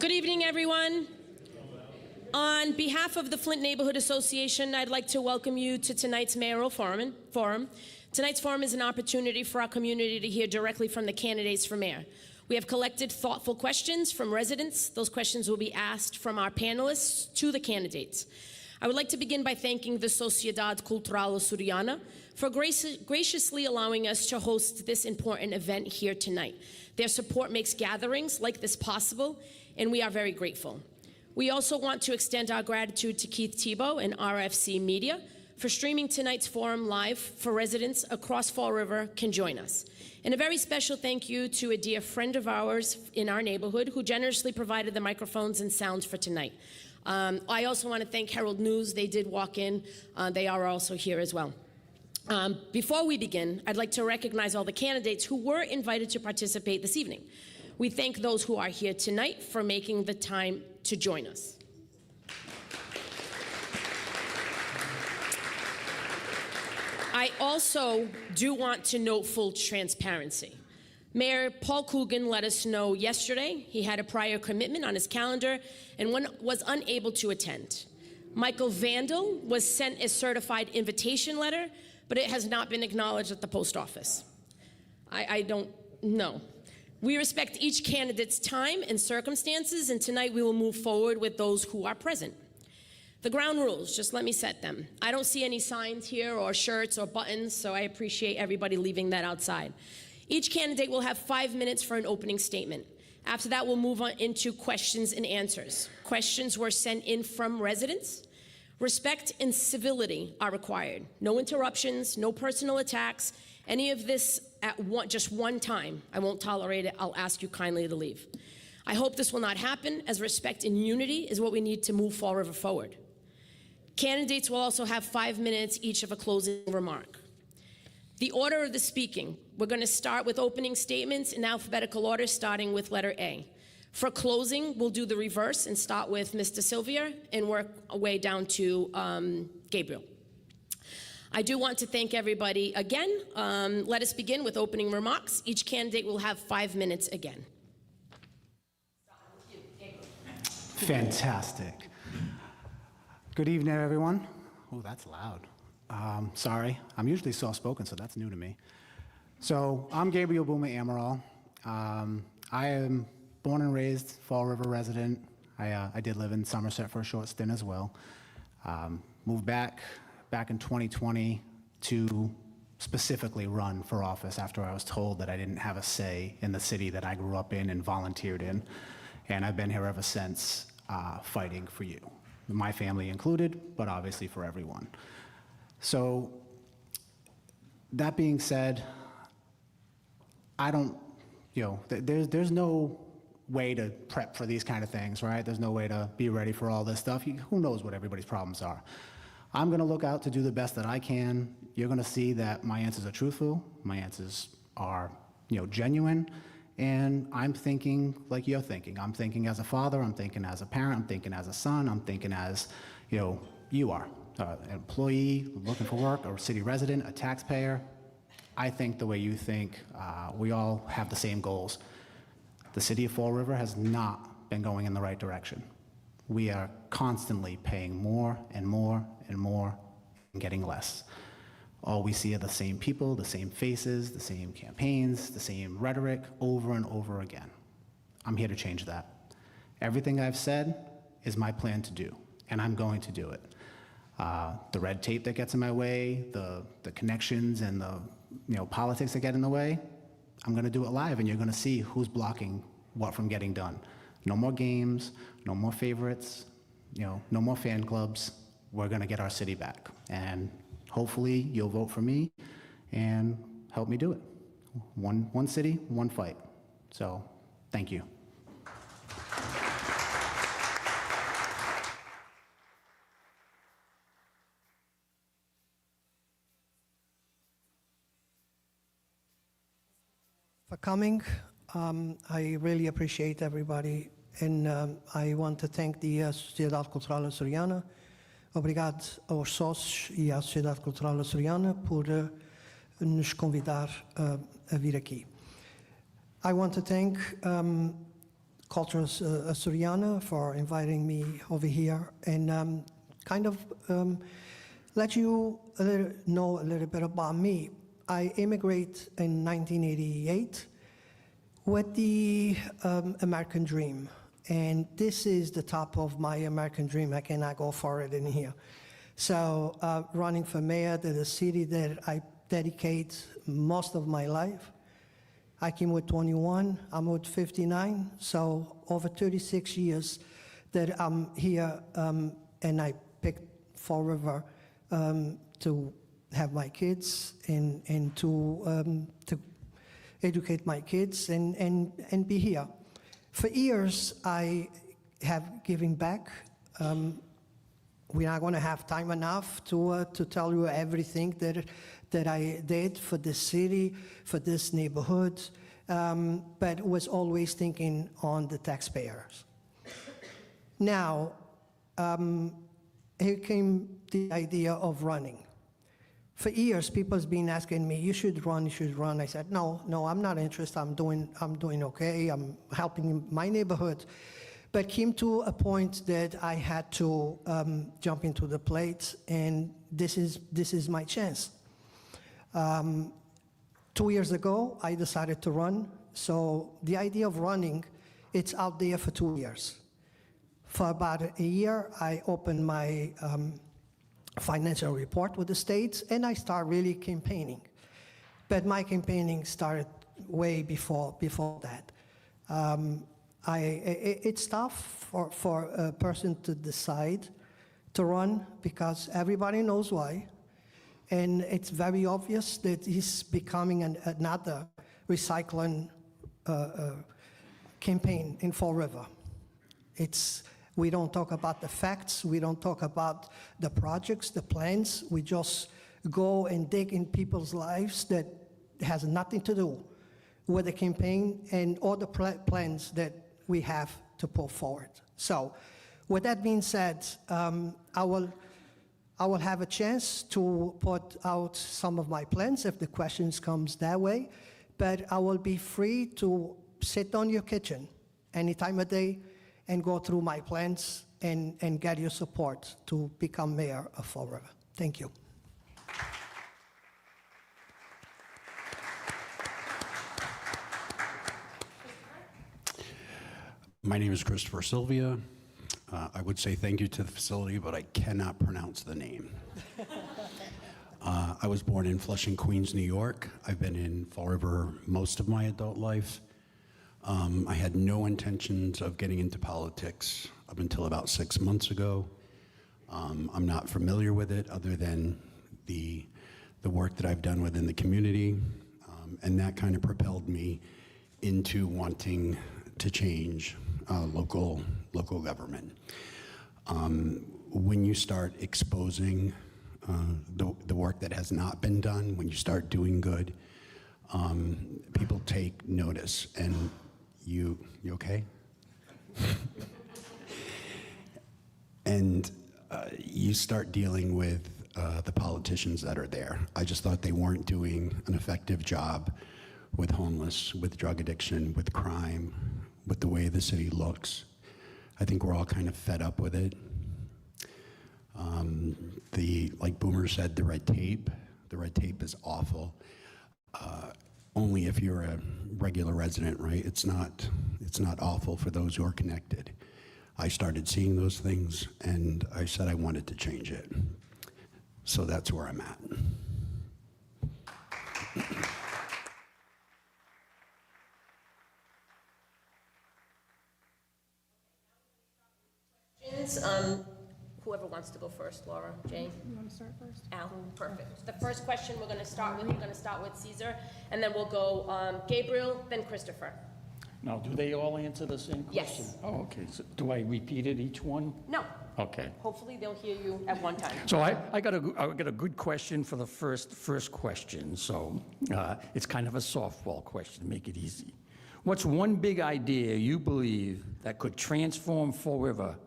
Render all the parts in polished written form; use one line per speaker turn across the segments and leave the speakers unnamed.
Good evening, everyone. On behalf of the Flint Neighborhood Association, I'd like to welcome you to tonight's mayoral forum. Tonight's forum is an opportunity for our community to hear directly from the candidates for mayor. We have collected thoughtful questions from residents. Those questions will be asked from our panelists to the candidates. I would like to begin by thanking the Sociedad Cultural Asturiana for graciously allowing us to host this important event here tonight. Their support makes gatherings like this possible, and we are very grateful. We also want to extend our gratitude to Keith Tebow and RFC Media for streaming tonight's forum live for residents across Fall River can join us. And a very special thank you to a dear friend of ours in our neighborhood who generously provided the microphones and sounds for tonight. I also want to thank Herald News. They did walk in. They are also here as well. Before we begin, I'd like to recognize all the candidates who were invited to participate this evening. We thank those who are here tonight for making the time to join us. I also do want to note full transparency. Mayor Paul Coogan let us know yesterday he had a prior commitment on his calendar and was unable to attend. Michael Vandal was sent a certified invitation letter, but it has not been acknowledged at the post office. I don't know. We respect each candidate's time and circumstances, and tonight we will move forward with those who are present. The ground rules, just let me set them. I don't see any signs here or shirts or buttons, so I appreciate everybody leaving that outside. Each candidate will have 5 minutes for an opening statement. After that, we'll move on into questions and answers. Questions were sent in from residents. Respect and civility are required. No interruptions, no personal attacks. Any of this at just one time. I won't tolerate it. I'll ask you kindly to leave. I hope this will not happen, as respect and unity is what we need to move Fall River forward. Candidates will also have 5 minutes each of a closing remark. The order of the speaking, we're going to start with opening statements in alphabetical order, starting with letter A. For closing, we'll do the reverse and start with Mr. Sylvia and work our way down to Gabriel. I do want to thank everybody again. Let us begin with opening remarks. Each candidate will have 5 minutes again.
Fantastic. Good evening, everyone. Oh, that's loud. Sorry, I'm usually soft-spoken, so that's new to me. So I'm Gabriel Buma Amaral. I am born and raised Fall River resident. I did live in Somerset for a short stint as well. Moved back in 2020 to specifically run for office after I was told that I didn't have a say in the city that I grew up in and volunteered in. And I've been here ever since, fighting for you, my family included, but obviously for everyone. So that being said, I don't, there's no way to prep for these kind of things, right? There's no way to be ready for all this stuff. Who knows what everybody's problems are? I'm gonna look out to do the best that I can. You're gonna see that my answers are truthful, my answers are, genuine, and I'm thinking like you're thinking. I'm thinking as a father, I'm thinking as a parent, I'm thinking as a son, I'm thinking as, you are. An employee looking for work, or a city resident, a taxpayer. I think the way you think. We all have the same goals. The city of Fall River has not been going in the right direction. We are constantly paying more and more and more and getting less. All we see are the same people, the same faces, the same campaigns, the same rhetoric over and over again. I'm here to change that. Everything I've said is my plan to do, and I'm going to do it. The red tape that gets in my way, the connections and the politics that get in the way, I'm gonna do it live, and you're gonna see who's blocking what from getting done. No more games, no more favorites, no more fan clubs. We're gonna get our city back, and hopefully you'll vote for me and help me do it. One city, one fight. So, thank you.
For coming. I really appreciate everybody, and I want to thank the Sociedad Cultural Asturiana. Obrigado aos sócios e à Sociedade Cultural Asturiana por nos convidar a vir aqui. I want to thank Cultural Suriana for inviting me over here and kind of let you know a little bit about me. I immigrated in 1988 with the American dream. And this is the top of my American dream. I cannot go further in here. So running for mayor to the city that I dedicate most of my life. I came with 21, I'm with 59, so over 36 years that I'm here, and I picked Fall River to have my kids and to educate my kids and be here. For years, I have given back. We're not going to have time enough to tell you everything that I did for this city, for this neighborhood, but was always thinking on the taxpayers. Now, here came the idea of running. For years, people's been asking me, you should run, you should run. I said, no, I'm not interested. I'm doing okay. I'm helping my neighborhood. But came to a point that I had to jump into the plate, and this is my chance. 2 years ago, I decided to run. So the idea of running, it's out there for 2 years. For about a year, I opened my financial report with the states, and I started really campaigning. But my campaigning started way before that. It's tough for a person to decide to run because everybody knows why. And it's very obvious that he's becoming another recycling campaign in Fall River. We don't talk about the facts, we don't talk about the projects, the plans, we just go and dig in people's lives that has nothing to do with the campaign and all the plans that we have to put forward. So, with that being said, I will have a chance to put out some of my plans if the questions comes that way, but I will be free to sit on your kitchen any time of day and go through my plans and get your support to become mayor of Fall River. Thank you.
My name is Christopher Sylvia. I would say thank you to the facility, but I cannot pronounce the name. I was born in Flushing, Queens, New York. I've been in Fall River most of my adult life. I had no intentions of getting into politics up until about 6 months ago. I'm not familiar with it other than the work that I've done within the community, and that kind of propelled me into wanting to change local government. When you start exposing the work that has not been done, when you start doing good, people take notice. And you okay? And you start dealing with the politicians that are there. I just thought they weren't doing an effective job with homeless, with drug addiction, with crime, with the way the city looks. I think we're all kind of fed up with it. Like Boomer said, the red tape is awful. Only if you're a regular resident, right? It's not awful for those who are connected. I started seeing those things, and I said I wanted to change it. So that's where I'm at.
Whoever wants to go first, Laura, Jane?
You want to start first?
Al, perfect. The first question we're going to start with Caesar, and then we'll go Gabriel, then Christopher.
Now, do they all answer the same question?
Yes.
Oh, okay. So do I repeat it, each one?
No.
Okay.
Hopefully they'll hear you at one time.
So I got a good question for the first question. So it's kind of a softball question to make it easy. What's one big idea you believe that could transform Fall River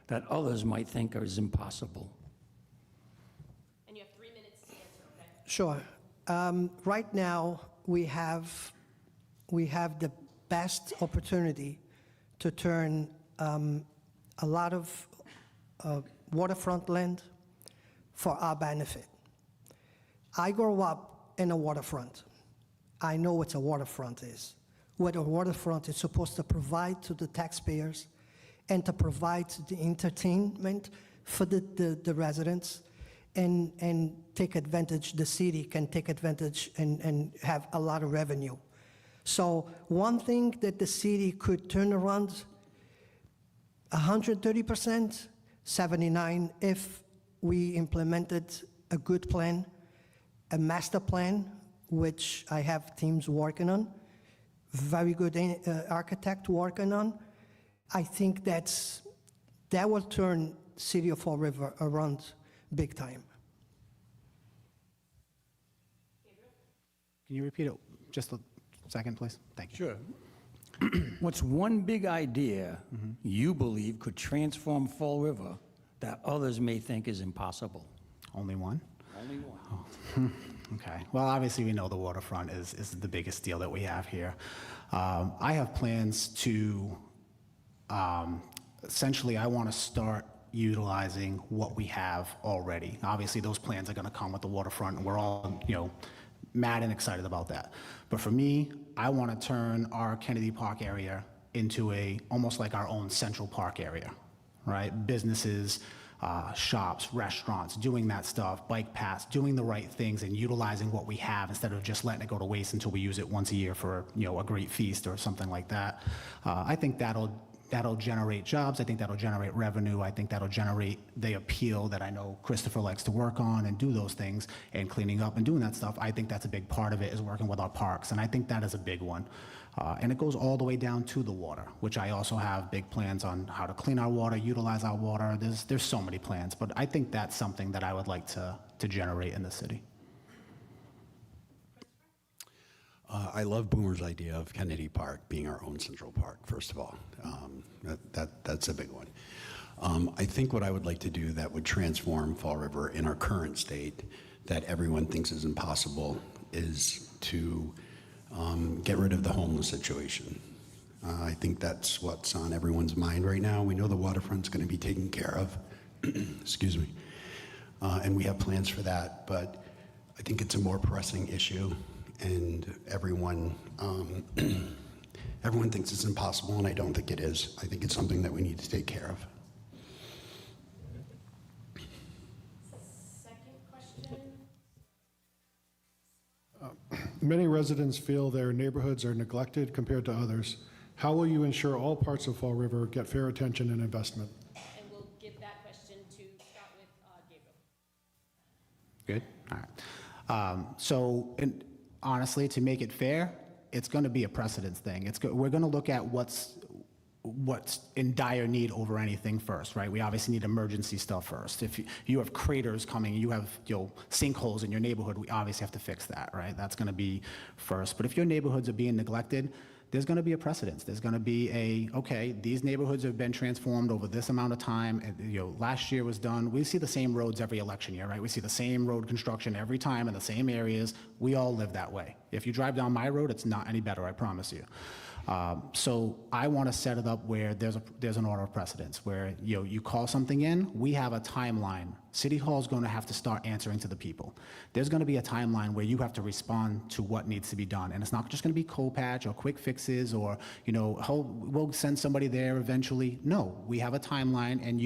that others might think is impossible?
And you have 3 minutes to answer, okay?
Sure. Right now, we have the best opportunity to turn a lot of waterfront land for our benefit. I grew up in a waterfront. I know what a waterfront is. What a waterfront is supposed to provide to the taxpayers and to provide the entertainment for the residents and take advantage, the city can take advantage and have a lot of revenue. So one thing that the city could turn around 130%, 79 if we implemented a good plan, a master plan, which I have teams working on, very good architect working on. I think that will turn City of Fall River around big time.
Can you repeat it just a second, please? Thank you.
Sure. What's one big idea you believe could transform Fall River that others may think is impossible?
Only one?
Only one.
Okay. Well, obviously, we know the waterfront is the biggest deal that we have here. I have plans to, essentially, I want to start utilizing what we have already. Obviously, those plans are going to come with the waterfront, and we're all, mad and excited about that. But for me, I want to turn our Kennedy Park area into almost like our own Central Park area, right? Businesses, shops, restaurants, doing that stuff, bike paths, doing the right things and utilizing what we have instead of just letting it go to waste until we use it once a year for a great feast or something like that. I think that'll generate jobs. I think that'll generate revenue. I think that'll generate the appeal that I know Christopher likes to work on and do those things and cleaning up and doing that stuff. I think that's a big part of it, is working with our parks, and I think that is a big one. And it goes all the way down to the water, which I also have big plans on how to clean our water, utilize our water. There's so many plans, but I think that's something that I would like to generate in the city.
I love Boomer's idea of Kennedy Park being our own Central Park, first of all. That's a big one. I think what I would like to do that would transform Fall River in our current state that everyone thinks is impossible is to get rid of the homeless situation. I think that's what's on everyone's mind right now. We know the waterfront's going to be taken care of, excuse me, and we have plans for that, but I think it's a more pressing issue, and everyone thinks it's impossible, and I don't think it is. I think it's something that we need to take care of.
Second question.
Many residents feel their neighborhoods are neglected compared to others. How will you ensure all parts of Fall River get fair attention and investment?
And we'll give that question to start with Gabriel.
Good? All right. Honestly, to make it fair, it's going to be a precedence thing. We're going to look at what's in dire need over anything first, right? We obviously need emergency stuff first. If you have craters coming, you have sinkholes in your neighborhood, we obviously have to fix that, right? That's going to be first. But if your neighborhoods are being neglected, there's going to be a precedence. There's going to be okay, these neighborhoods have been transformed over this amount of time. And, last year was done. We see the same roads every election year, right? We see the same road construction every time in the same areas. We all live that way. If you drive down my road, it's not any better, I promise you. So I want to set it up where there's an order of precedence, where you call something in, we have a timeline. City Hall is going to have to start answering to the people. There's going to be a timeline where you have to respond to what needs to be done, and it's not just going to be cold patch or quick fixes or we'll send somebody there eventually. No, we have a timeline, and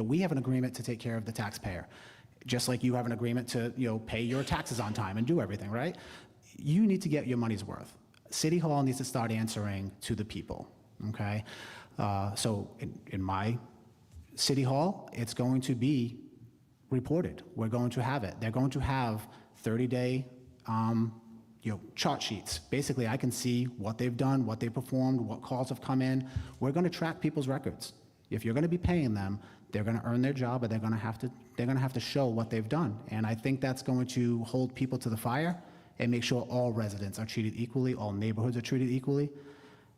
we have an agreement to take care of the taxpayer, just like you have an agreement to pay your taxes on time and do everything, right? You need to get your money's worth. City Hall needs to start answering to the people, okay? So in my City Hall, it's going to be reported. We're going to have it. They're going to have 30-day chart sheets. Basically, I can see what they've done, what they performed, what calls have come in. We're going to track people's records. If you're going to be paying them, they're going to earn their job, but they're going to have to show what they've done. And I think that's going to hold people to the fire and make sure all residents are treated equally, all neighborhoods are treated equally.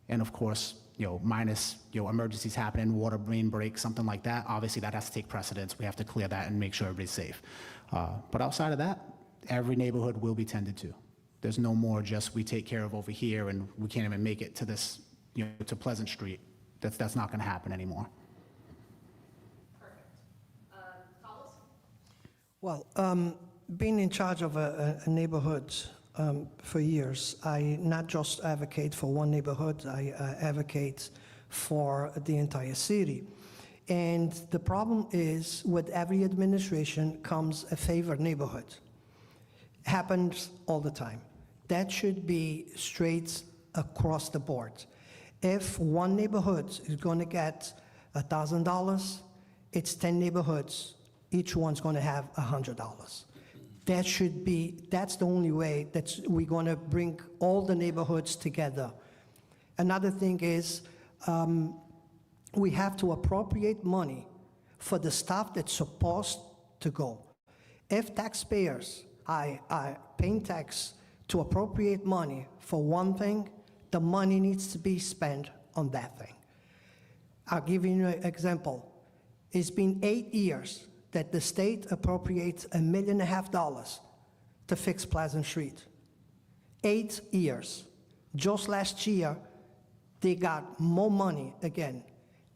And of course, minus emergencies happening, water main break, something like that, obviously that has to take precedence. We have to clear that and make sure everybody's safe. But outside of that, every neighborhood will be tended to. There's no more just we take care of over here and we can't even make it to this, to Pleasant Street. That's not going to happen anymore.
Well, being in charge of a neighborhood for years, I not just advocate for one neighborhood, I advocate for the entire city. And the problem is, with every administration comes a favored neighborhood. Happens all the time. That should be straight across the board. If one neighborhood is going to get $1,000, it's 10 neighborhoods, each one's going to have $100. That should be, that's the only way that we're going to bring all the neighborhoods together. Another thing is, we have to appropriate money for the stuff that's supposed to go. If taxpayers are paying tax to appropriate money for one thing, the money needs to be spent on that thing. I'll give you an example. It's been 8 years that the state appropriates $1.5 million to fix Pleasant Street. 8 years. Just last year, they got more money again,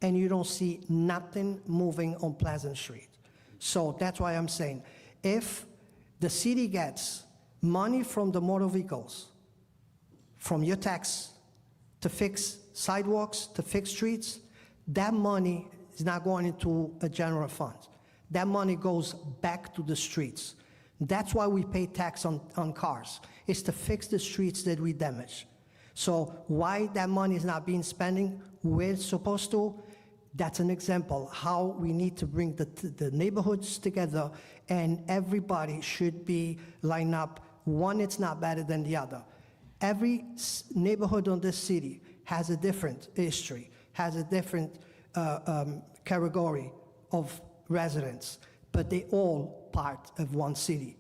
and you don't see nothing moving on Pleasant Street. So that's why I'm saying, if the city gets money from the motor vehicles, from your tax, to fix sidewalks, to fix streets, that money is not going into a general fund. That money goes back to the streets. That's why we pay tax on cars. It's to fix the streets that we damage. So why that money is not being spent where it's supposed to, that's an example how we need to bring the neighborhoods together, and everybody should be lined up. One, it's not better than the other. Every neighborhood in this city has a different history, has a different category of residents, but they all part of one city.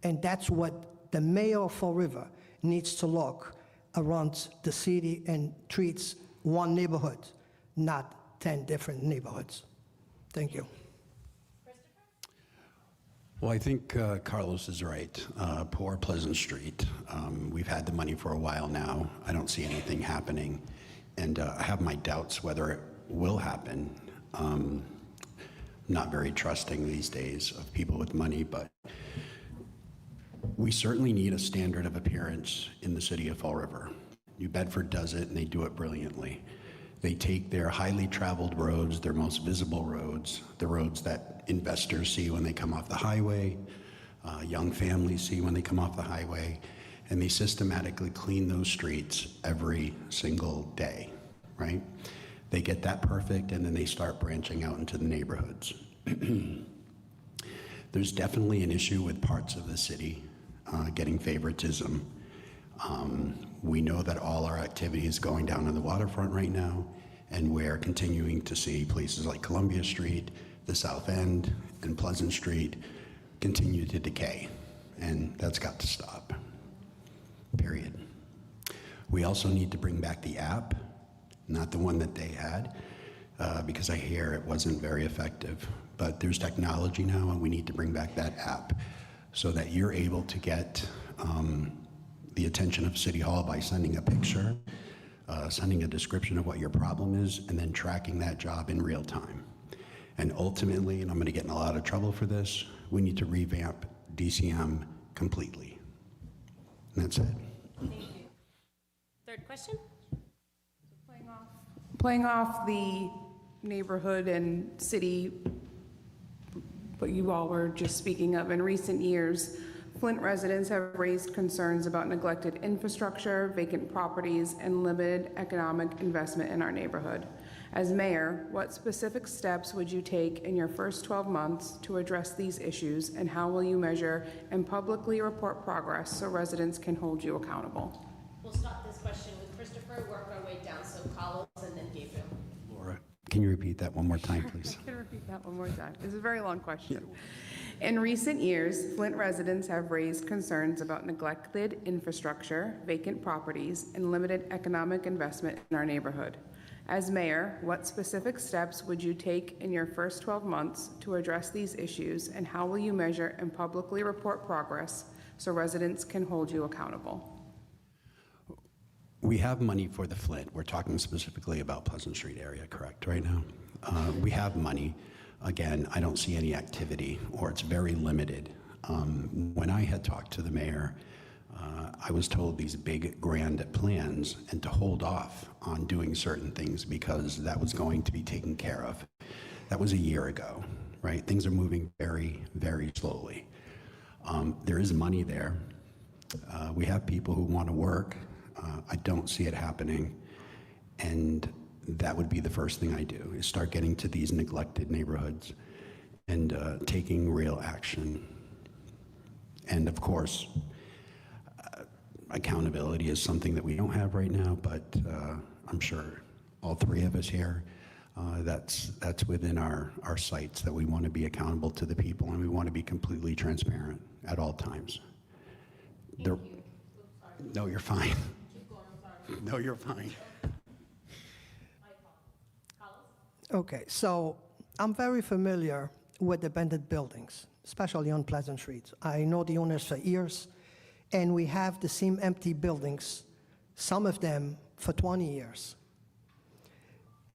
And that's what the mayor of Fall River needs to look around the city and treats one neighborhood, not 10 different neighborhoods. Thank you.
Well, I think Carlos is right. Poor Pleasant Street. We've had the money for a while now. I don't see anything happening, and I have my doubts whether it will happen. Not very trusting these days of people with money, but we certainly need a standard of appearance in the city of Fall River. New Bedford does it, and they do it brilliantly. They take their highly traveled roads, their most visible roads, the roads that investors see when they come off the highway, young families see when they come off the highway, and they systematically clean those streets every single day, right? They get that perfect, and then they start branching out into the neighborhoods. There's definitely an issue with parts of the city getting favoritism. We know that all our activity is going down on the waterfront right now, and we're continuing to see places like Columbia Street, the South End, and Pleasant Street continue to decay, and that's got to stop, period. We also need to bring back the app, not the one that they had, because I hear it wasn't very effective. But there's technology now, and we need to bring back that app so that you're able to get the attention of City Hall by sending a picture, sending a description of what your problem is, and then tracking that job in real time. And ultimately, and I'm going to get in a lot of trouble for this, we need to revamp DCM completely. And that's it.
Thank you. Third question?
Playing off the neighborhood and city, what you all were just speaking of, in recent years, Flint residents have raised concerns about neglected infrastructure, vacant properties, and limited economic investment in our neighborhood. As mayor, what specific steps would you take in your first 12 months to address these issues, and how will you measure and publicly report progress so residents can hold you accountable?
We'll start this question with Christopher, work our way down, so Carlos and then Gabriel.
Laura, can you repeat that one more time, please?
I can repeat that one more time. It's a very long question. In recent years, Flint residents have raised concerns about neglected infrastructure, vacant properties, and limited economic investment in our neighborhood. As mayor, what specific steps would you take in your first 12 months to address these issues, and how will you measure and publicly report progress so residents can hold you accountable?
We have money for the Flint. We're talking specifically about Pleasant Street area, correct, right now? We have money. Again, I don't see any activity, or it's very limited. When I had talked to the mayor, I was told these big grand plans and to hold off on doing certain things because that was going to be taken care of. That was a year ago, right? Things are moving very, very slowly. There is money there. We have people who want to work. I don't see it happening. And that would be the first thing I do, is start getting to these neglected neighborhoods and taking real action. And of course, accountability is something that we don't have right now, but I'm sure all three of us here, that's within our sights, that we want to be accountable to the people and we want to be completely transparent at all times. No, you're fine. No, you're fine.
Okay, so I'm very familiar with abandoned buildings, especially on Pleasant Street. I know the owners for years, and we have the same empty buildings, some of them for 20 years.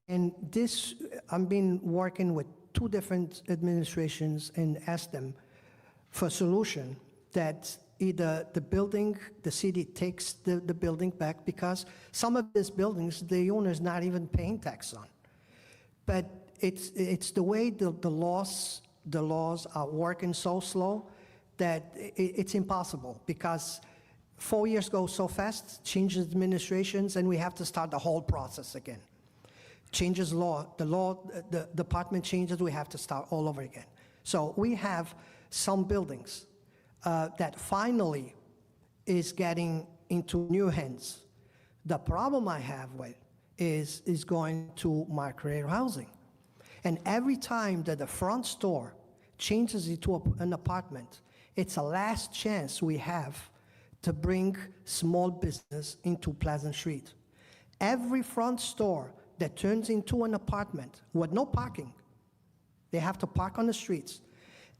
And this, I've been working with two different administrations and asked them for a solution that either the city takes the building back, because some of these buildings, the owner's not even paying tax on. But it's the way the laws are working so slow that it's impossible, because 4 years go so fast, changes administrations, and we have to start the whole process again. Changes the department changes, we have to start all over again. So we have some buildings that finally is getting into new hands. The problem I have with is going to market housing. And every time that the front store changes into an apartment, it's a last chance we have to bring small business into Pleasant Street. Every front store that turns into an apartment with no parking, they have to park on the streets.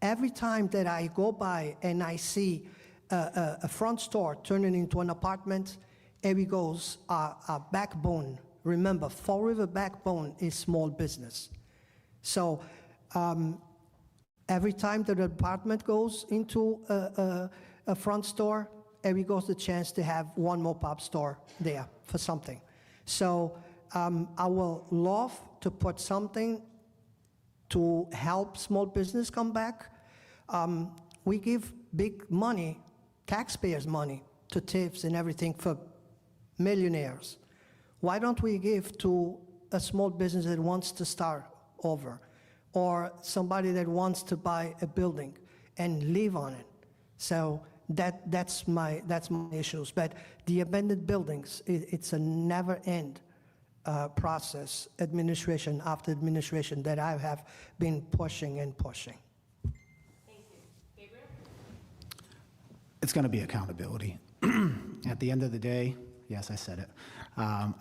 Every time that I go by and I see a front store turning into an apartment, here we goes our backbone. Remember, Fall River backbone is small business. So every time that an apartment goes into a front store, here goes the chance to have one more pop store there for something. So I will love to put something to help small business come back. We give big money, taxpayers' money, to TIFs and everything for millionaires. Why don't we give to a small business that wants to start over, or somebody that wants to buy a building and live on it? So that's my issues. But the abandoned buildings, it's a never-end process, administration after administration, that I have been pushing and pushing.
Thank you. Gabriel?
It's going to be accountability. At the end of the day, yes, I said it.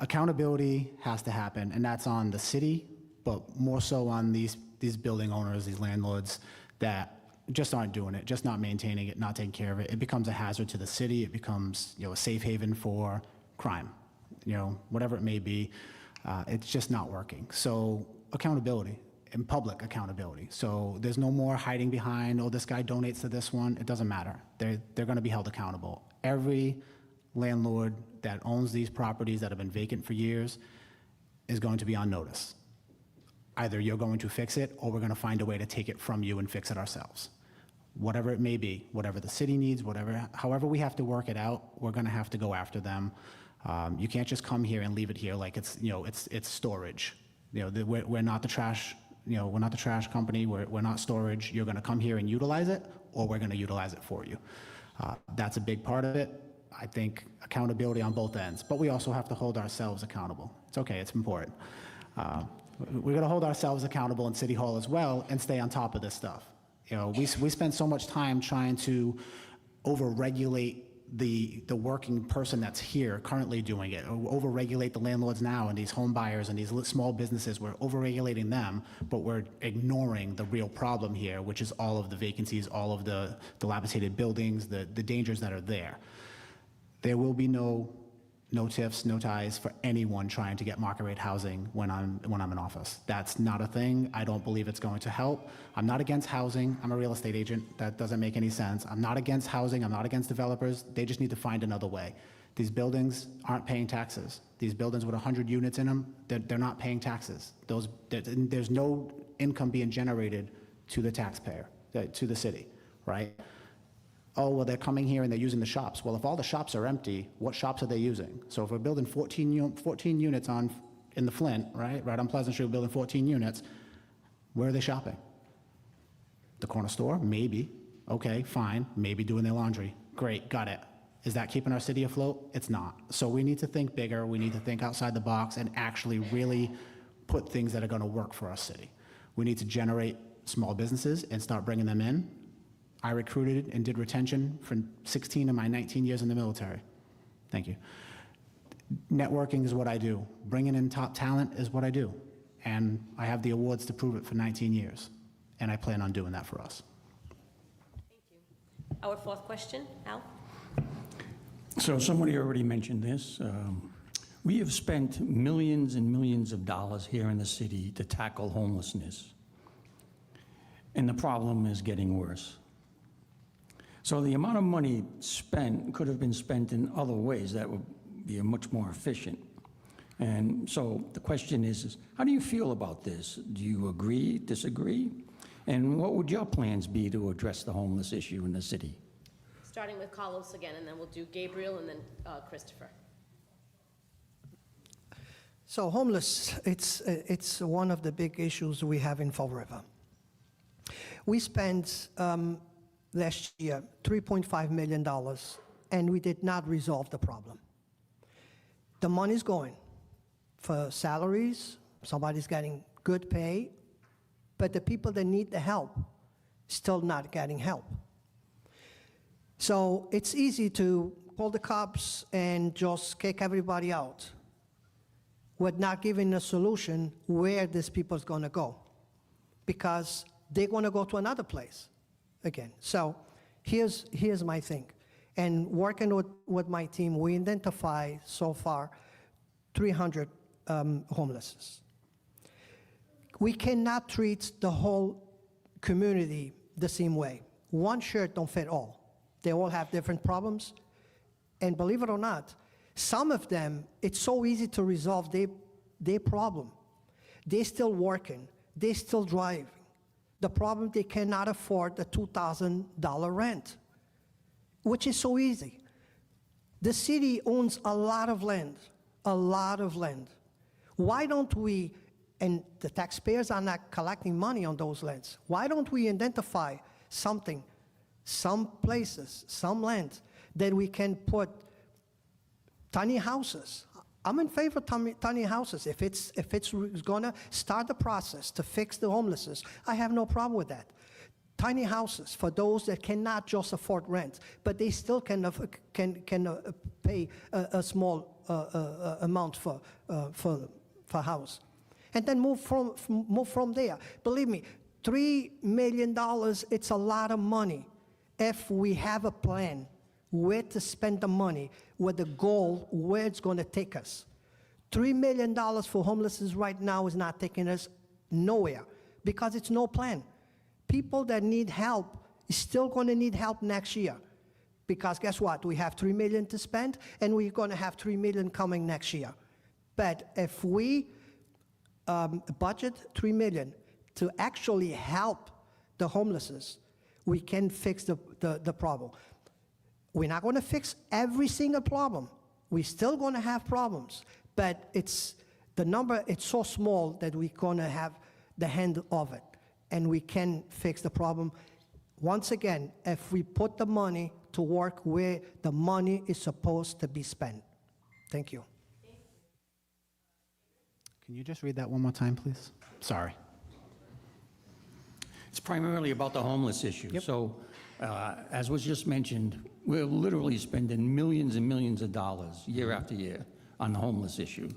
Accountability has to happen, and that's on the city, but more so on these building owners, these landlords that just aren't doing it, just not maintaining it, not taking care of it. It becomes a hazard to the city. It becomes, a safe haven for crime, whatever it may be. It's just not working. So accountability, and public accountability. So there's no more hiding behind, oh, this guy donates to this one. It doesn't matter. They're going to be held accountable. Every landlord that owns these properties that have been vacant for years is going to be on notice. Either you're going to fix it, or we're going to find a way to take it from you and fix it ourselves. Whatever it may be, whatever the city needs, however we have to work it out, we're going to have to go after them. You can't just come here and leave it here like it's storage. We're not the trash. We're not the trash company. We're not storage. You're going to come here and utilize it, or we're going to utilize it for you. That's a big part of it. I think accountability on both ends, but we also have to hold ourselves accountable. It's okay. It's important. We're going to hold ourselves accountable in City Hall as well and stay on top of this stuff. We spend so much time trying to over-regulate the working person that's here currently doing it, over-regulate the landlords now and these home buyers and these small businesses. We're over-regulating them, but we're ignoring the real problem here, which is all of the vacancies, all of the dilapidated buildings, the dangers that are there. There will be no no tiffs, no ties for anyone trying to get market rate housing when I'm in office. That's not a thing. I don't believe it's going to help. I'm not against housing. I'm a real estate agent. That doesn't make any sense. I'm not against housing. I'm not against developers. They just need to find another way. These buildings aren't paying taxes. These buildings with 100 units in them, they're not paying taxes. There's no income being generated to the taxpayer, to the city, right? Oh, well, they're coming here and they're using the shops. Well, if all the shops are empty, what shops are they using? So if we're building 14 units in the Flint, right on Pleasant Street, we're building 14 units, where are they shopping? The corner store? Maybe. Okay, fine. Maybe doing their laundry. Great, got it. Is that keeping our city afloat? It's not. So we need to think bigger. We need to think outside the box and actually really put things that are going to work for our city. We need to generate small businesses and start bringing them in. I recruited and did retention for 16 of my 19 years in the military. Thank you. Networking is what I do. Bringing in top talent is what I do. And I have the awards to prove it for 19 years. And I plan on doing that for us.
Thank you. Our fourth question, Al?
So somebody already mentioned this. We have spent millions and millions of dollars here in the city to tackle homelessness. And the problem is getting worse. So the amount of money spent could have been spent in other ways that would be much more efficient. And so the question is how do you feel about this? Do you agree, disagree? And what would your plans be to address the homeless issue in the city?
Starting with Carlos again, and then we'll do Gabriel and then Christopher.
So homeless, it's one of the big issues we have in Fall River. We spent last year $3.5 million, and we did not resolve the problem. The money's going for salaries, somebody's getting good pay, but the people that need the help still not getting help. So it's easy to call the cops and just kick everybody out with not giving a solution where these people is going to go, because they're going to go to another place again. So here's my thing. And working with my team, we identify so far 300 homeless. We cannot treat the whole community the same way. One shirt don't fit all. They all have different problems. And believe it or not, some of them, it's so easy to resolve their problem. They're still working. They're still driving. The problem, they cannot afford the $2,000 rent, which is so easy. The city owns a lot of land, a lot of land. Why don't we, and the taxpayers are not collecting money on those lands, why don't we identify something, some places, some land that we can put tiny houses? I'm in favor of tiny houses. If it's going to start the process to fix the homelessness, I have no problem with that. Tiny houses for those that cannot just afford rent, but they still can pay a small amount for house, and then move from there. Believe me, $3 million, it's a lot of money if we have a plan where to spend the money, with the goal, where it's going to take us. $3 million for homelessness right now is not taking us nowhere because it's no plan. People that need help is still going to need help next year, because guess what? We have $3 million to spend, and we're going to have $3 million coming next year. But if we budget $3 million to actually help the homelessness, we can fix the problem. We're not going to fix every single problem. We're still going to have problems, but the number, it's so small that we're going to have the hand of it, and we can fix the problem. Once again, if we put the money to work where the money is supposed to be spent. Thank you.
Can you just read that one more time, please? Sorry.
It's primarily about the homeless issue.
Yep.
So, as was just mentioned, we're literally spending millions and millions of dollars year after year on the homeless issue,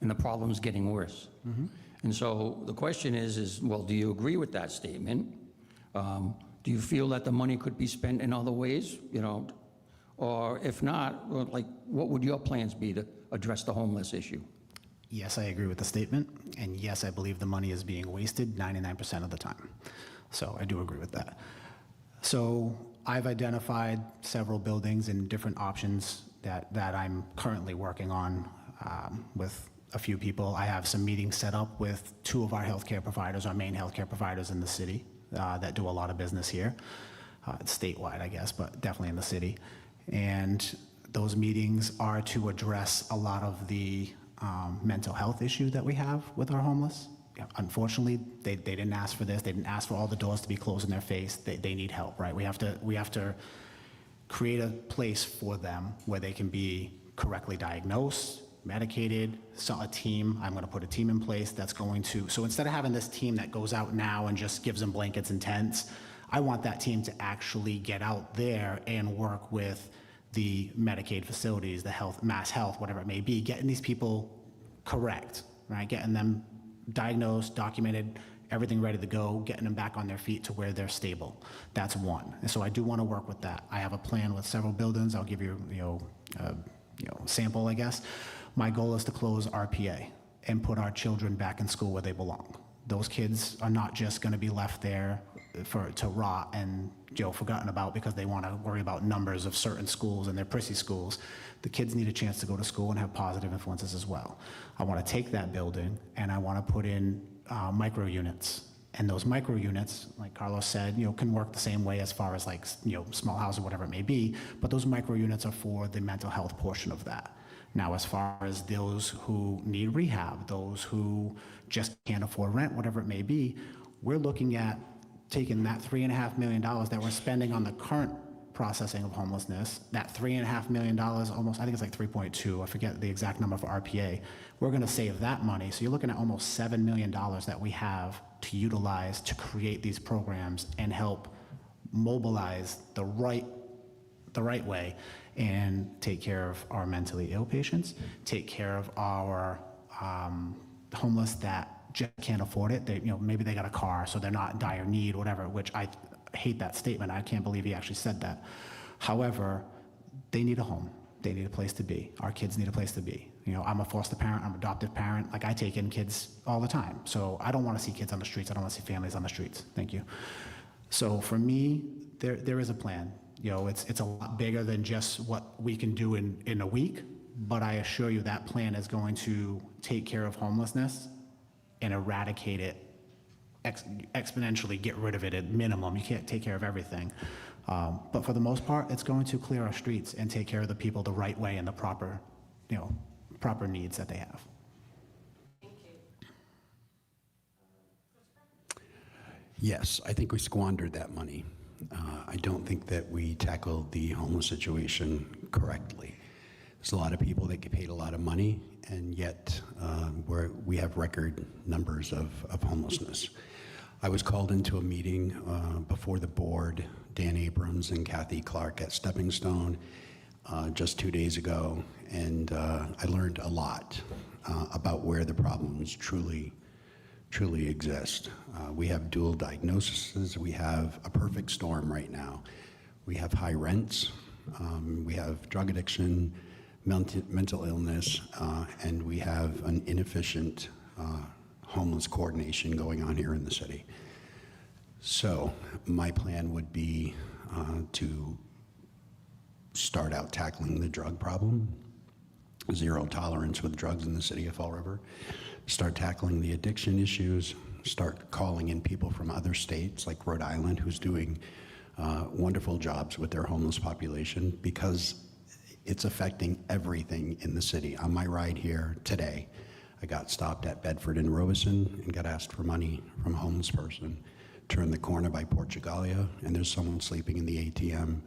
and the problem's getting worse. Mm-hmm. And so the question is, well, do you agree with that statement? Do you feel that the money could be spent in other ways, Or if not, well, like, what would your plans be to address the homeless issue?
Yes, I agree with the statement, and yes, I believe the money is being wasted 99% of the time. So I do agree with that. So I've identified several buildings and different options that I'm currently working on with a few people. I have some meetings set up with 2 of our healthcare providers, our main healthcare providers in the city that do a lot of business here. It's statewide, I guess, but definitely in the city. And those meetings are to address a lot of the mental health issue that we have with our homeless. Yeah, unfortunately, they didn't ask for this. They didn't ask for all the doors to be closed in their face. They need help, right? We have to create a place for them where they can be correctly diagnosed, medicated, so a team. I'm going to put a team in place that's going to, so instead of having this team that goes out now and just gives them blankets and tents, I want that team to actually get out there and work with the Medicaid facilities, the health, mass health, whatever it may be, getting these people correct, right? Getting them diagnosed, documented, everything ready to go, getting them back on their feet to where they're stable. That's one. And so I do want to work with that. I have a plan with several buildings. I'll give you, a sample, I guess. My goal is to close RPA and put our children back in school where they belong. Those kids are not just going to be left there to rot and forgotten about because they want to worry about numbers of certain schools and their prissy schools. The kids need a chance to go to school and have positive influences as well. I want to take that building and I want to put in micro units. And those micro units, like Carlos said, can work the same way as far as like, small house or whatever it may be, but those micro units are for the mental health portion of that. Now, as far as those who need rehab, those who just can't afford rent, whatever it may be, we're looking at taking that $3.5 million that we're spending on the current processing of homelessness, that $3.5 million, almost, I think it's like 3.2, I forget the exact number for RPA, we're gonna save that money. So you're looking at almost $7 million that we have to utilize to create these programs and help mobilize the right way and take care of our mentally ill patients, take care of our homeless that just can't afford it. They, maybe they got a car, so they're not in dire need, whatever, which I hate that statement. I can't believe he actually said that. However, they need a home. They need a place to be. Our kids need a place to be. I'm a foster parent, I'm an adoptive parent. Like, I take in kids all the time. So I don't want to see kids on the streets. I don't want to see families on the streets. Thank you. So for me, there is a plan. It's a lot bigger than just what we can do in a week, but I assure you that plan is going to take care of homelessness and eradicate it, exponentially get rid of it at minimum. You can't take care of everything. But for the most part, it's going to clear our streets and take care of the people the right way and the proper needs that they have.
Yes, I think we squandered that money. I don't think that we tackled the homeless situation correctly. There's a lot of people that get paid a lot of money, and yet we have record numbers of homelessness. I was called into a meeting before the board, Dan Abrams and Kathy Clark at Stepping Stone just 2 days ago, and I learned a lot about where the problems truly exist. We have dual diagnoses. We have a perfect storm right now. We have high rents. We have drug addiction, mental illness, and we have an inefficient homeless coordination going on here in the city. So my plan would be to start out tackling the drug problem, zero tolerance with drugs in the city of Fall River, start tackling the addiction issues, start calling in people from other states like Rhode Island, who's doing wonderful jobs with their homeless population, because it's affecting everything in the city. On my ride here today, I got stopped at Bedford and Robeson and got asked for money from a homeless person. Turned the corner by Portugalia, and there's someone sleeping in the ATM.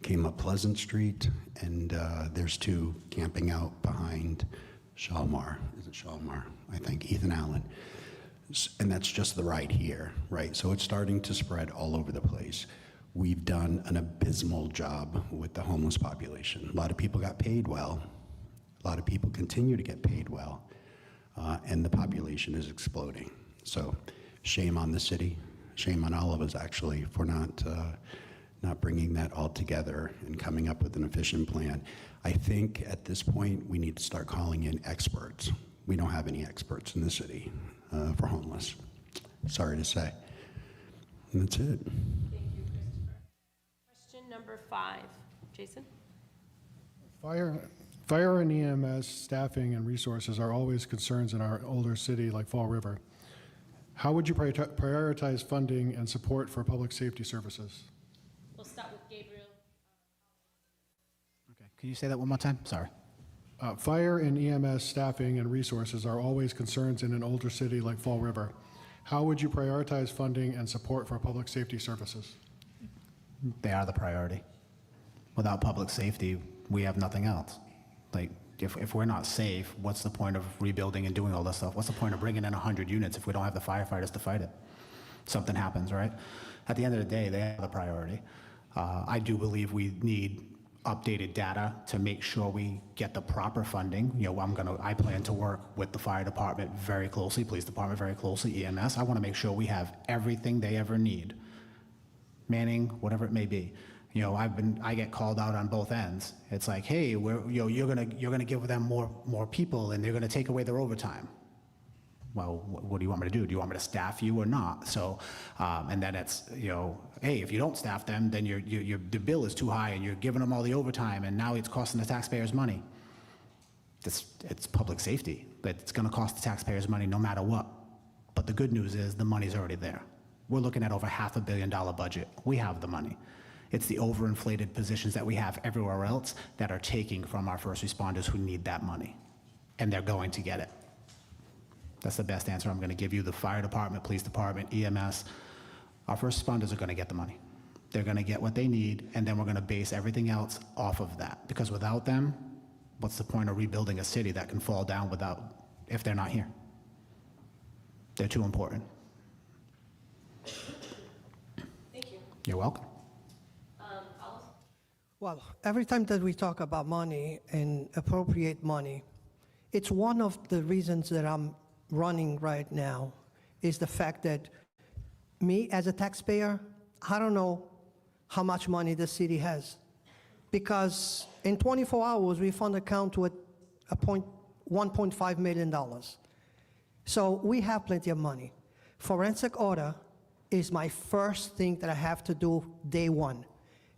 Came up Pleasant Street, and there's 2 camping out behind Shalmar. Is it Shalmar? I think, Ethan Allen. And that's just the ride here, right? So it's starting to spread all over the place. We've done an abysmal job with the homeless population. A lot of people got paid well. A lot of people continue to get paid well. And the population is exploding. So shame on the city. Shame on all of us, actually, for not not bringing that all together and coming up with an efficient plan. I think at this point, we need to start calling in experts. We don't have any experts in the city for homeless. Sorry to say. And that's it.
Thank you, Christopher. Question number 5. Jason?
Fire and EMS staffing and resources are always concerns in our older city like Fall River. How would you prioritize funding and support for public safety services?
We'll start with Gabriel.
Okay, can you say that one more time? Sorry.
Fire and EMS staffing and resources are always concerns in an older city like Fall River. How would you prioritize funding and support for public safety services?
They are the priority. Without public safety, we have nothing else. Like, if we're not safe, what's the point of rebuilding and doing all this stuff? What's the point of bringing in 100 units if we don't have the firefighters to fight it? Something happens, right? At the end of the day, they are the priority. I do believe we need updated data to make sure we get the proper funding. You know, I plan to work with the fire department very closely, police department very closely, EMS. I want to make sure we have everything they ever need. Manning, whatever it may be. You know, I get called out on both ends. It's like, hey, you're gonna give them more people, and they're gonna take away their overtime. Well, what do you want me to do? Do you want me to staff you or not? So, and then it's, you know, hey, if you don't staff them, then the bill is too high, and you're giving them all the overtime, and now it's costing the taxpayers money. It's public safety. It's gonna cost the taxpayers money no matter what. But the good news is the money's already there. We're looking at over $500 million budget. We have the money. It's the overinflated positions that we have everywhere else that are taking from our first responders who need that money. And they're going to get it. That's the best answer I'm going to give you. The fire department, police department, EMS, our first responders are going to get the money. They're going to get what they need, and then we're going to base everything else off of that. Because without them, what's the point of rebuilding a city that can fall down if they're not here? They're too important.
Thank you.
You're welcome.
Well, every time that we talk about money and appropriate money, it's one of the reasons that I'm running right now is the fact that me as a taxpayer, I don't know how much money the city has. Because in 24 hours, we fund account with $1.5 million. So we have plenty of money. Forensic audit is my first thing that I have to do day one.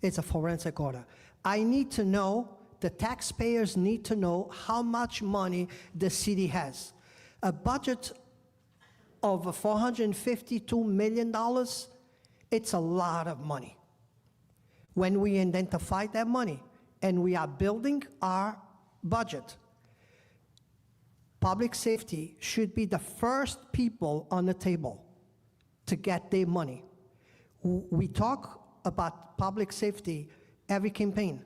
It's a forensic audit. I need to know, the taxpayers need to know how much money the city has. A budget of $452 million, it's a lot of money. When we identify that money and we are building our budget, public safety should be the first people on the table to get their money. We talk about public safety every campaign,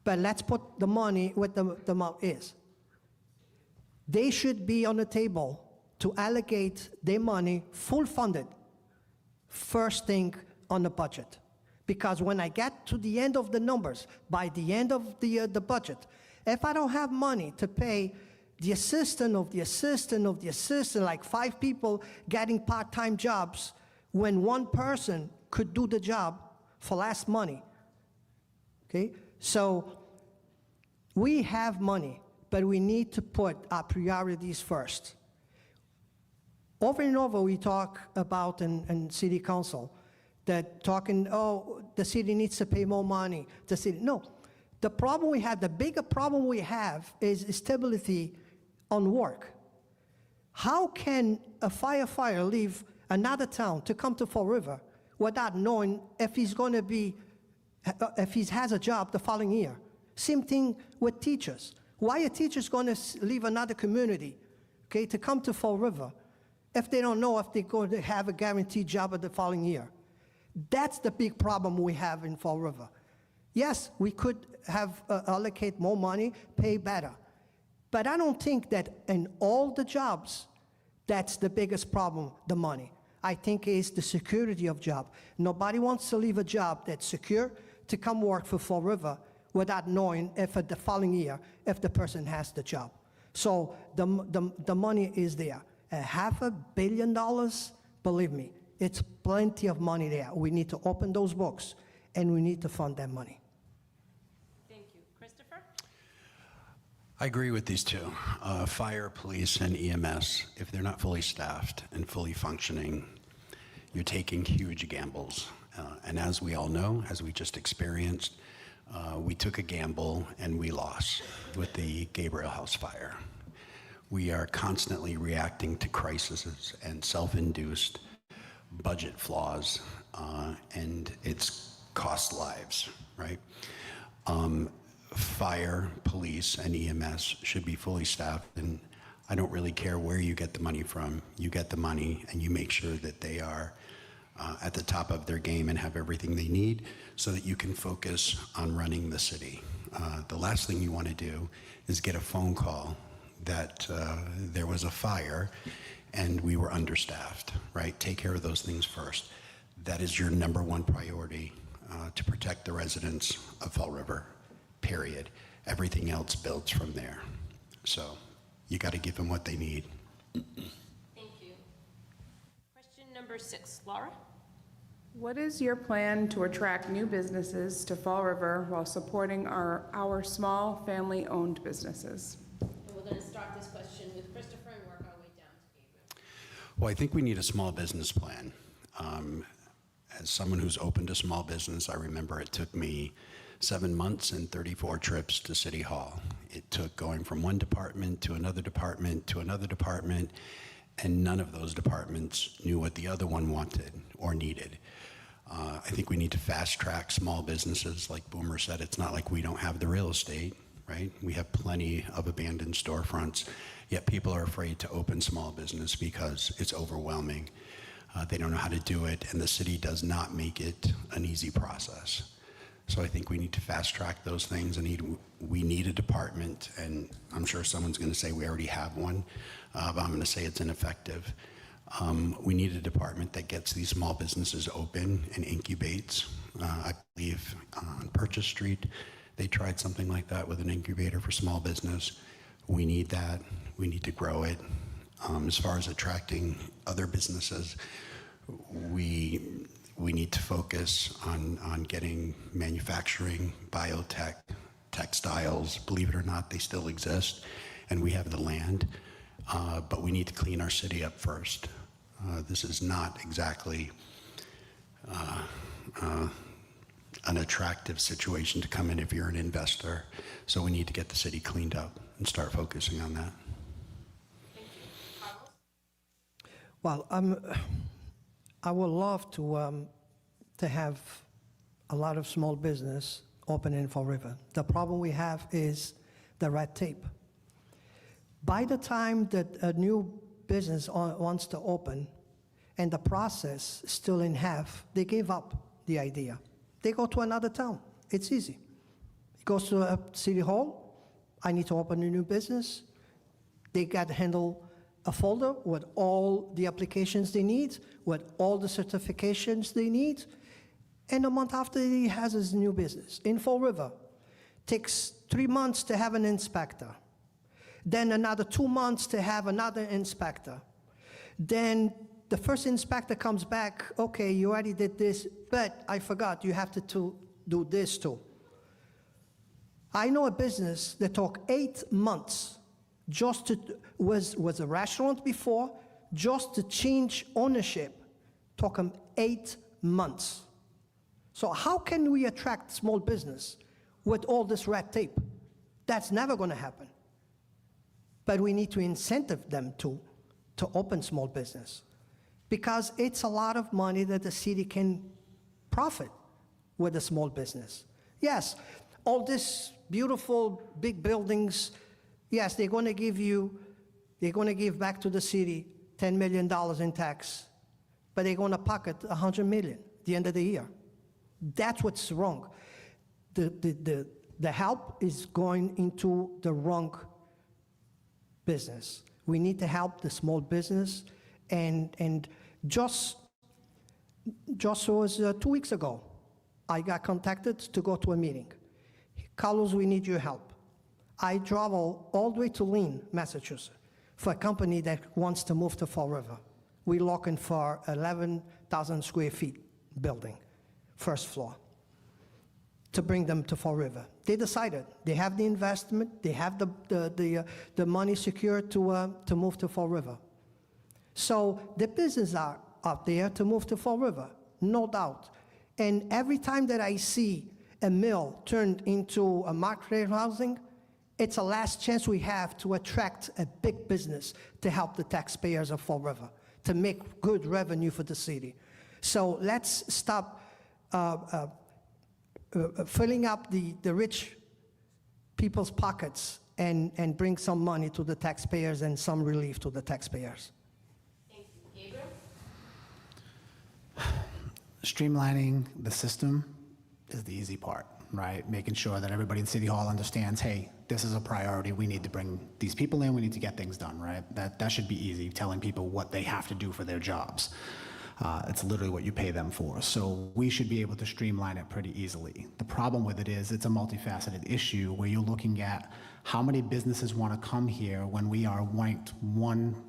but let's put the money where the mouth is. They should be on the table to allocate their money full funded first thing on the budget. Because when I get to the end of the numbers, by the end of the budget, if I don't have money to pay the assistant of the assistant of the assistant, like 5 people getting part-time jobs, when one person could do the job for less money, okay? So we have money, but we need to put our priorities first. Over and over we talk about in city council that talking, oh, the city needs to pay more money. The city, no. The problem we have, the bigger problem we have is stability on work. How can a firefighter leave another town to come to Fall River without knowing if he's going to be, if he has a job the following year? Same thing with teachers. Why are teachers going to leave another community, okay, to come to Fall River if they don't know if they're going to have a guaranteed job the following year? That's the big problem we have in Fall River. Yes, we could have allocate more money, pay better. But I don't think that in all the jobs, that's the biggest problem, the money. I think it's the security of job. Nobody wants to leave a job that's secure to come work for Fall River without knowing if the following year, if the person has the job. So the money is there. $500 million, believe me, it's plenty of money there. We need to open those books and we need to fund that money.
Thank you. Christopher?
I agree with these two. Fire, police, and EMS, if they're not fully staffed and fully functioning, you're taking huge gambles. And as we all know, as we just experienced, we took a gamble and we lost with the Gabriel House fire. We are constantly reacting to crises and self-induced budget flaws, and it's cost lives, right? Fire, police, and EMS should be fully staffed, and I don't really care where you get the money from. You get the money and you make sure that they are at the top of their game and have everything they need so that you can focus on running the city. The last thing you want to do is get a phone call that there was a fire and we were understaffed, right? Take care of those things first. That is your number one priority to protect the residents of Fall River, period. Everything else builds from there. So you got to give them what they need.
Thank you. Question number 6, Laura?
What is your plan to attract new businesses to Fall River while supporting our small family-owned businesses?
And we're going to start this question with Christopher and work our way down to Gabriel.
Well, I think we need a small business plan. As someone who's opened a small business, I remember it took me 7 months and 34 trips to City Hall. It took going from one department to another department to another department, and none of those departments knew what the other one wanted or needed. I think we need to fast track small businesses. Like Boomer said, it's not like we don't have the real estate, right? We have plenty of abandoned storefronts, yet people are afraid to open small business because it's overwhelming. They don't know how to do it, and the city does not make it an easy process. So I think we need to fast track those things. We need a department, and I'm sure someone's going to say we already have one, but I'm going to say it's ineffective. We need a department that gets these small businesses open and incubates. I believe on Purchase Street, they tried something like that with an incubator for small business. We need that. We need to grow it. As far as attracting other businesses, we need to focus on getting manufacturing, biotech, textiles. Believe it or not, they still exist, and we have the land, but we need to clean our city up first. This is not exactly an attractive situation to come in if you're an investor, so we need to get the city cleaned up and start focusing on that.
Well, I would love to have a lot of small business open in Fall River. The problem we have is the red tape. By the time that a new business wants to open and the process is still in half, they give up the idea. They go to another town. It's easy. It goes to a city hall. I need to open a new business. They got to handle a folder with all the applications they need, with all the certifications they need, and a month after he has his new business. In Fall River, takes 3 months to have an inspector, then another 2 months to have another inspector. Then the first inspector comes back, okay, you already did this, but I forgot, you have to do this too. I know a business that took 8 months just to, was a restaurant before, just to change ownership, took them 8 months. So how can we attract small business with all this red tape? That's never going to happen. But we need to incentive them to open small business, because it's a lot of money that the city can profit with a small business. Yes, all these beautiful big buildings, yes, they're going to give back to the city $10 million in tax, but they're going to pocket $100 million at the end of the year. That's what's wrong. The help is going into the wrong business. We need to help the small business, and just was 2 weeks ago, I got contacted to go to a meeting. Carlos, we need your help. I travel all the way to Lynn, Massachusetts, for a company that wants to move to Fall River. We're looking for 11,000 square feet building, first floor. to bring them to Fall River. They decided. They have the investment. They have the money secured to move to Fall River. So the businesses are out there to move to Fall River, no doubt. And every time that I see a mill turned into a market housing, it's the last chance we have to attract a big business to help the taxpayers of Fall River, to make good revenue for the city. So let's stop filling up the rich people's pockets and bring some money to the taxpayers and some relief to the taxpayers.
Thank you. Gabriel?
Streamlining the system is the easy part, right? Making sure that everybody in City Hall understands, hey, this is a priority. We need to bring these people in. We need to get things done, right? That should be easy, telling people what they have to do for their jobs. It's literally what you pay them for. So we should be able to streamline it pretty easily. The problem with it is it's a multifaceted issue where you're looking at how many businesses want to come here when we are ranked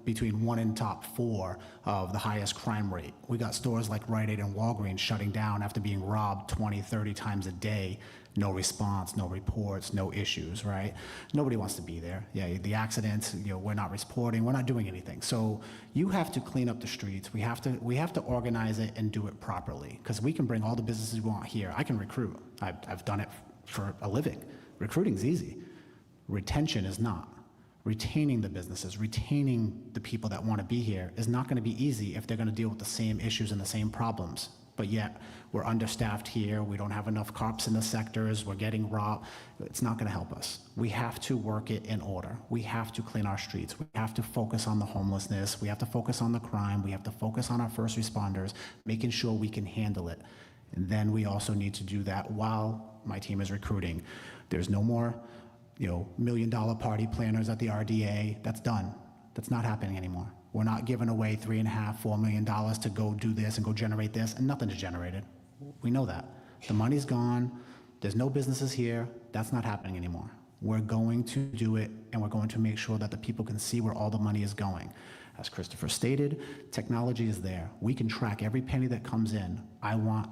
between one and top 4 of the highest crime rate. We got stores like Rite Aid and Walgreens shutting down after being robbed 20, 30 times a day. No response, no reports, no issues, right? Nobody wants to be there. Yeah, the accidents, we're not reporting, we're not doing anything. So you have to clean up the streets. We have to organize it and do it properly, because we can bring all the businesses we want here. I can recruit. I've done it for a living. Recruiting's easy. Retention is not. Retaining the businesses, retaining the people that want to be here is not going to be easy if they're going to deal with the same issues and the same problems. But yet, we're understaffed here, we don't have enough cops in the sectors, we're getting robbed. It's not gonna help us. We have to work it in order. We have to clean our streets. We have to focus on the homelessness. We have to focus on the crime. We have to focus on our first responders, making sure we can handle it. And then we also need to do that while my team is recruiting. There's no more, $1 million party planners at the RDA. That's done. That's not happening anymore. We're not giving away $3.5, $4 million to go do this and go generate this, and nothing is generated. We know that. The money's gone. There's no businesses here. That's not happening anymore. We're going to do it, and we're going to make sure that the people can see where all the money is going. As Christopher stated, technology is there. We can track every penny that comes in. I want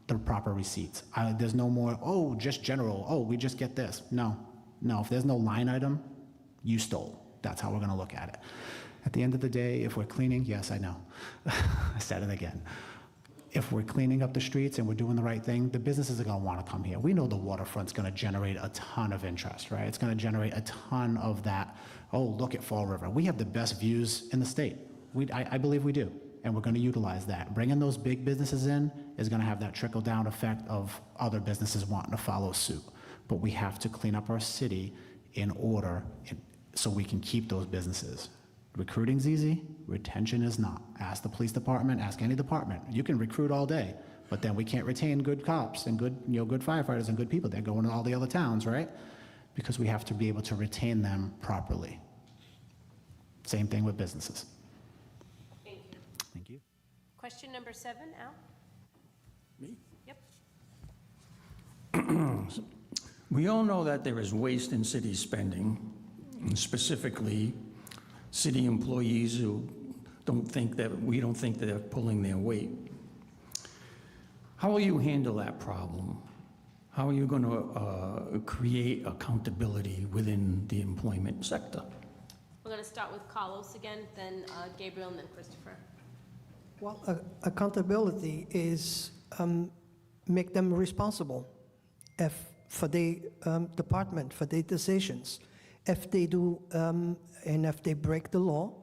the proper receipts. There's no more, just general, we just get this. No. If there's no line item, you stole. That's how we're going to look at it. At the end of the day, if we're cleaning, yes, I know. I said it again. If we're cleaning up the streets and we're doing the right thing, the businesses are going to want to come here. We know the waterfront's going to generate a ton of interest, right? It's going to generate a ton of that, look at Fall River. We have the best views in the state. I believe we do, and we're going to utilize that. Bringing those big businesses in is going to have that trickle-down effect of other businesses wanting to follow suit. But we have to clean up our city in order so we can keep those businesses. Recruiting's easy, retention is not. Ask the police department, ask any department. You can recruit all day, but then we can't retain good cops and good firefighters and good people. They're going to all the other towns, right? Because we have to be able to retain them properly. Same thing with businesses.
Thank you.
Thank you.
Question number 7, Al?
Me?
Yep.
We all know that there is waste in city spending, specifically city employees who we don't think they're pulling their weight. How will you handle that problem? How are you going to create accountability within the employment sector?
We're going to start with Carlos again, then Gabriel, and then Christopher.
Well, accountability is make them responsible for their department, for their decisions. If they do, and if they break the law,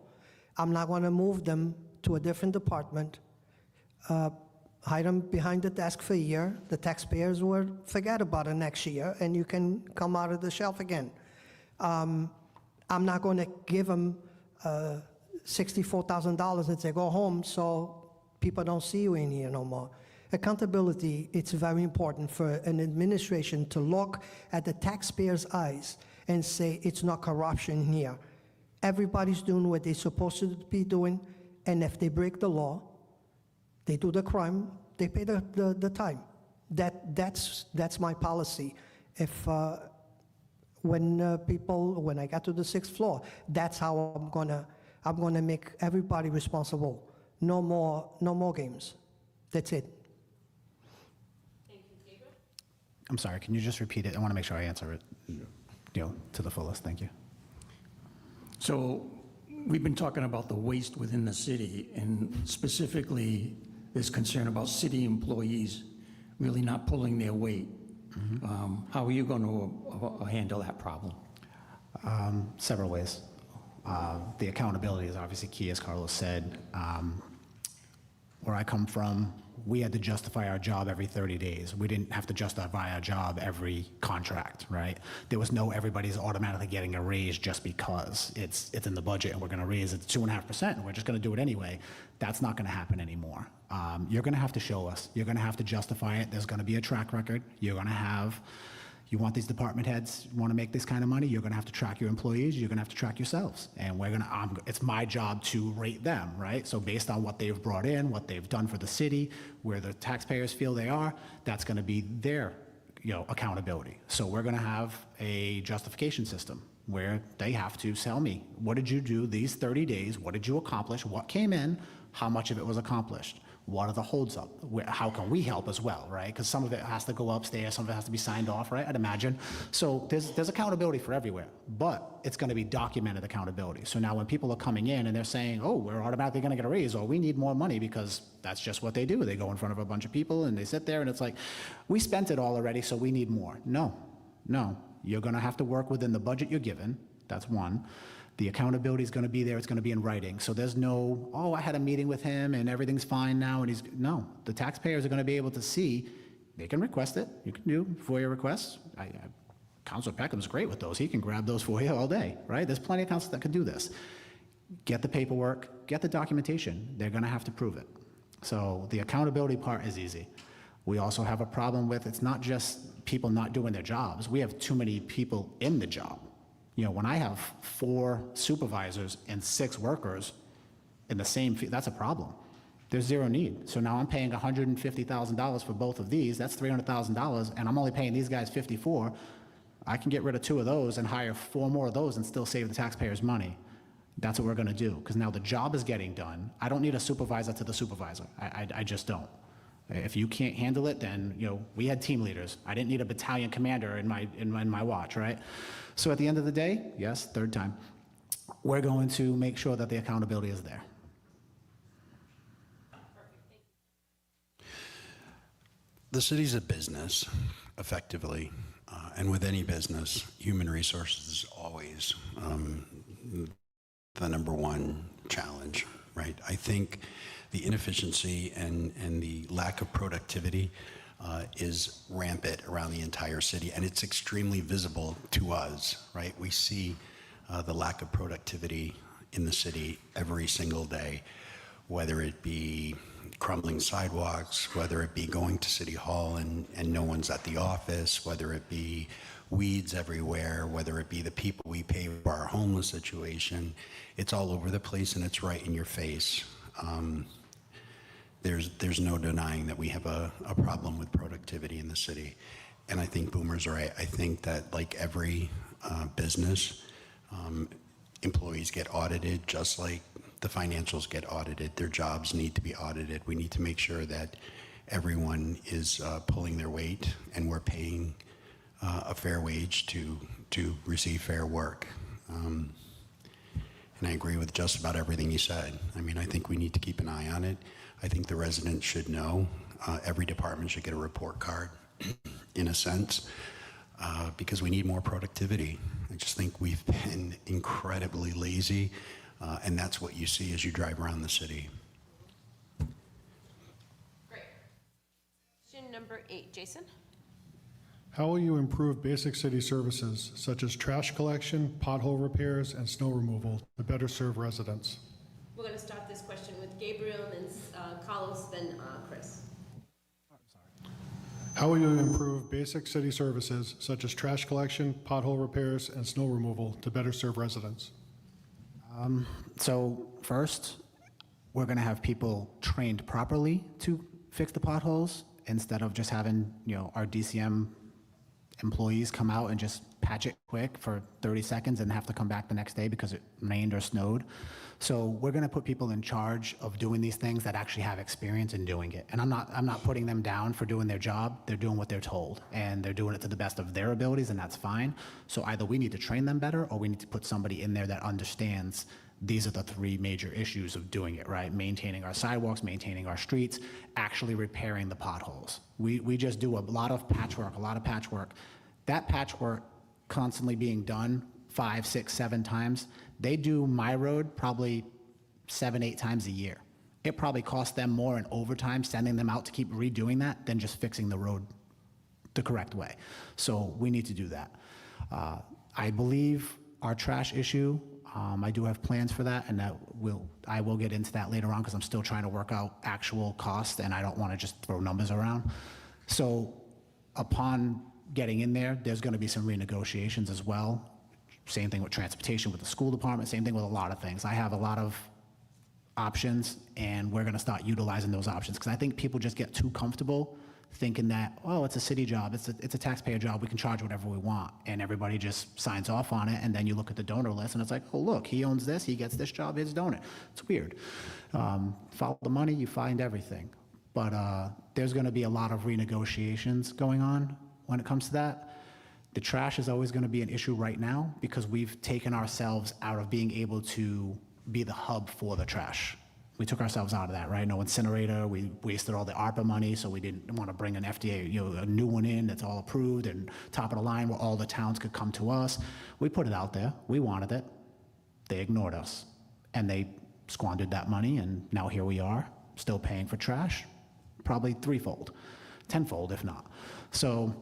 I'm not going to move them to a different department, hide them behind the desk for a year. The taxpayers will forget about it next year, and you can come out of the shelf again. I'm not going to give them $64,000 and say, go home, so people don't see you in here no more. Accountability, it's very important for an administration to look at the taxpayers' eyes and say, it's not corruption here. Everybody's doing what they're supposed to be doing, and if they break the law, they do the crime, they pay the time. That's my policy. If when I got to the 6th floor, that's how I'm gonna make everybody responsible. No more games. That's it.
Thank you, Gabriel.
I'm sorry, can you just repeat it? I want to make sure I answer it, to the fullest. Thank you.
So we've been talking about the waste within the city, and specifically this concern about city employees really not pulling their weight. How are you going to handle that problem?
Several ways. The accountability is obviously key, as Carlos said. Where I come from, we had to justify our job every 30 days. We didn't have to justify our job every contract, right? There was no everybody's automatically getting a raise just because it's in the budget and we're going to raise it to 2.5% and we're just going to do it anyway. That's not going to happen anymore. You're going to have to show us. You're going to have to justify it. There's going to be a track record. You're going to have. You want these department heads, want to make this kind of money, you're going to have to track your employees, you're going to have to track yourselves. And it's my job to rate them, right? So based on what they've brought in, what they've done for the city, where the taxpayers feel they are, that's going to be their, accountability. So we're going to have a justification system where they have to tell me, what did you do these 30 days? What did you accomplish? What came in? How much of it was accomplished? What are the holds up? How can we help as well, right? Because some of it has to go upstairs, some of it has to be signed off, right? I'd imagine. So there's accountability for everywhere, but it's going to be documented accountability. So now when people are coming in and they're saying, oh, we're automatically going to get a raise, or we need more money because that's just what they do. They go in front of a bunch of people and they sit there and it's like, we spent it all already, so we need more. No. You're going to have to work within the budget you're given. That's one. The accountability is going to be there. It's going to be in writing. So there's no, oh, I had a meeting with him and everything's fine now. And no, the taxpayers are going to be able to see. They can request it. You can do FOIA requests. Councilor Peckham's great with those. He can grab those for you all day, right? There's plenty of councils that could do this. Get the paperwork, get the documentation. They're going to have to prove it. So the accountability part is easy. We also have a problem with, it's not just people not doing their jobs. We have too many people in the job. When I have 4 supervisors and 6 workers in the same field, that's a problem. There's zero need. So now I'm paying $150,000 for both of these. That's $300,000, and I'm only paying these guys $54,000. I can get rid of 2 of those and hire 4 more of those and still save the taxpayers money. That's what we're going to do, because now the job is getting done. I don't need a supervisor to the supervisor. I just don't. If you can't handle it, then we had team leaders. I didn't need a battalion commander in my watch, right? So at the end of the day, yes, third time, we're going to make sure that the accountability is there.
The city's a business, effectively, and with any business, human resources is always the number one challenge, right? I think the inefficiency and the lack of productivity is rampant around the entire city, and it's extremely visible to us, right? We see the lack of productivity in the city every single day, whether it be crumbling sidewalks, whether it be going to City Hall and no one's at the office, whether it be weeds everywhere, whether it be the people we pay for our homeless situation. It's all over the place and it's right in your face. There's no denying that we have a problem with productivity in the city. And I think Boomer's right. I think that like every business, employees get audited just like the financials get audited. Their jobs need to be audited. We need to make sure that everyone is pulling their weight and we're paying a fair wage to receive fair work. And I agree with just about everything you said. I mean, I think we need to keep an eye on it. I think the residents should know. Every department should get a report card, in a sense, because we need more productivity. I just think we've been incredibly lazy, and that's what you see as you drive around the city.
Great. Question number 8, Jason.
How will you improve basic city services such as trash collection, pothole repairs, and snow removal to better serve residents?
We're going to start this question with Gabriel, then Carlos, then Chris.
How will you improve basic city services such as trash collection, pothole repairs, and snow removal to better serve residents?
So first, we're going to have people trained properly to fix the potholes instead of just having, our DCM employees come out and just patch it quick for 30 seconds and have to come back the next day because it rained or snowed. So we're going to put people in charge of doing these things that actually have experience in doing it. And I'm not putting them down for doing their job. They're doing what they're told, and they're doing it to the best of their abilities, and that's fine. So either we need to train them better, or we need to put somebody in there that understands these are the three major issues of doing it, right? Maintaining our sidewalks, maintaining our streets, actually repairing the potholes. We just do a lot of patchwork. That patchwork constantly being done 5, 6, 7 times. They do my road probably 7, 8 times a year. It probably costs them more in overtime sending them out to keep redoing that than just fixing the road the correct way. So we need to do that. I believe our trash issue, I do have plans for that, and I will get into that later on because I'm still trying to work out actual costs, and I don't want to just throw numbers around. So upon getting in there, there's going to be some renegotiations as well. Same thing with transportation, with the school department, same thing with a lot of things. I have a lot of options, and we're going to start utilizing those options because I think people just get too comfortable thinking that, oh, it's a city job, it's a taxpayer job, we can charge whatever we want, and everybody just signs off on it, and then you look at the donor list, and it's like, oh, look, he owns this, he gets this job, his donor. It's weird. Follow the money, you find everything. But there's going to be a lot of renegotiations going on when it comes to that. The trash is always going to be an issue right now because we've taken ourselves out of being able to be the hub for the trash. We took ourselves out of that, right? No incinerator, we wasted all the ARPA money, so we didn't want to bring an FDA, a new one in that's all approved and top of the line where all the towns could come to us. We put it out there, we wanted it, they ignored us, and they squandered that money, and now here we are, still paying for trash, probably threefold, tenfold if not. So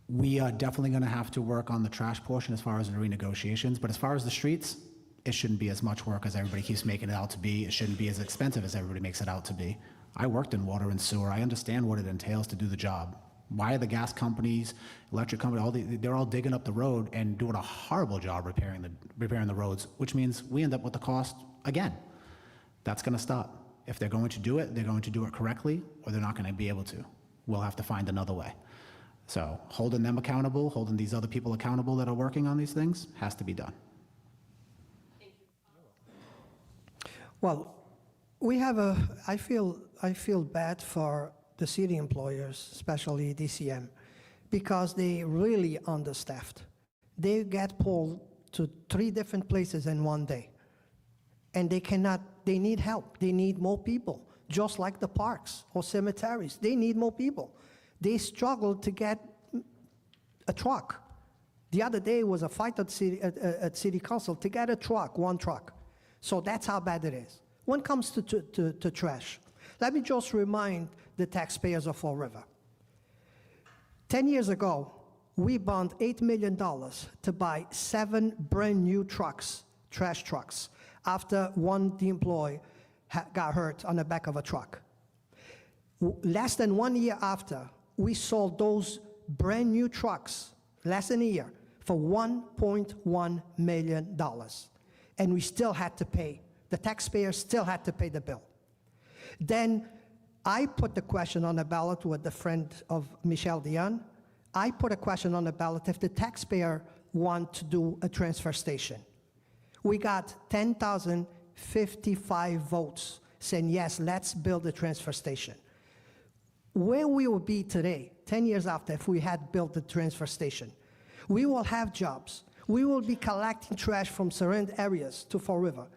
we are definitely going to have to work on the trash portion as far as the renegotiations, but as far as the streets, it shouldn't be as much work as everybody keeps making it out to be. It shouldn't be as expensive as everybody makes it out to be. I worked in water and sewer. I understand what it entails to do the job. Why are the gas companies, electric companies, they're all digging up the road and doing a horrible job repairing the roads, which means we end up with the cost again. That's going to stop. If they're going to do it, they're going to do it correctly, or they're not going to be able to. We'll have to find another way. So holding them accountable, holding these other people accountable that are working on these things has to be done.
Well, I feel bad for the city employers, especially DCM, because they really understaffed. They get pulled to 3 different places in one day, and they need help. They need more people, just like the parks or cemeteries. They need more people. They struggle to get a truck. The other day was a fight at city council to get a truck, 1 truck. So that's how bad it is. When it comes to trash, let me just remind the taxpayers of Fall River. 10 years ago, we bonded $8 million to buy 7 brand new trucks, trash trucks, after the employee got hurt on the back of a truck. Less than 1 year after, we sold those brand new trucks, less than a year, for $1.1 million. And we still had to pay. The taxpayers still had to pay the bill. Then I put the question on the ballot with the friend of Michelle Dion. I put a question on the ballot if the taxpayer want to do a transfer station. We got 10,055 votes saying, yes, let's build a transfer station. Where we will be today, 10 years after, if we had built the transfer station, we will have jobs. We will be collecting trash from surrounding areas to Fall River.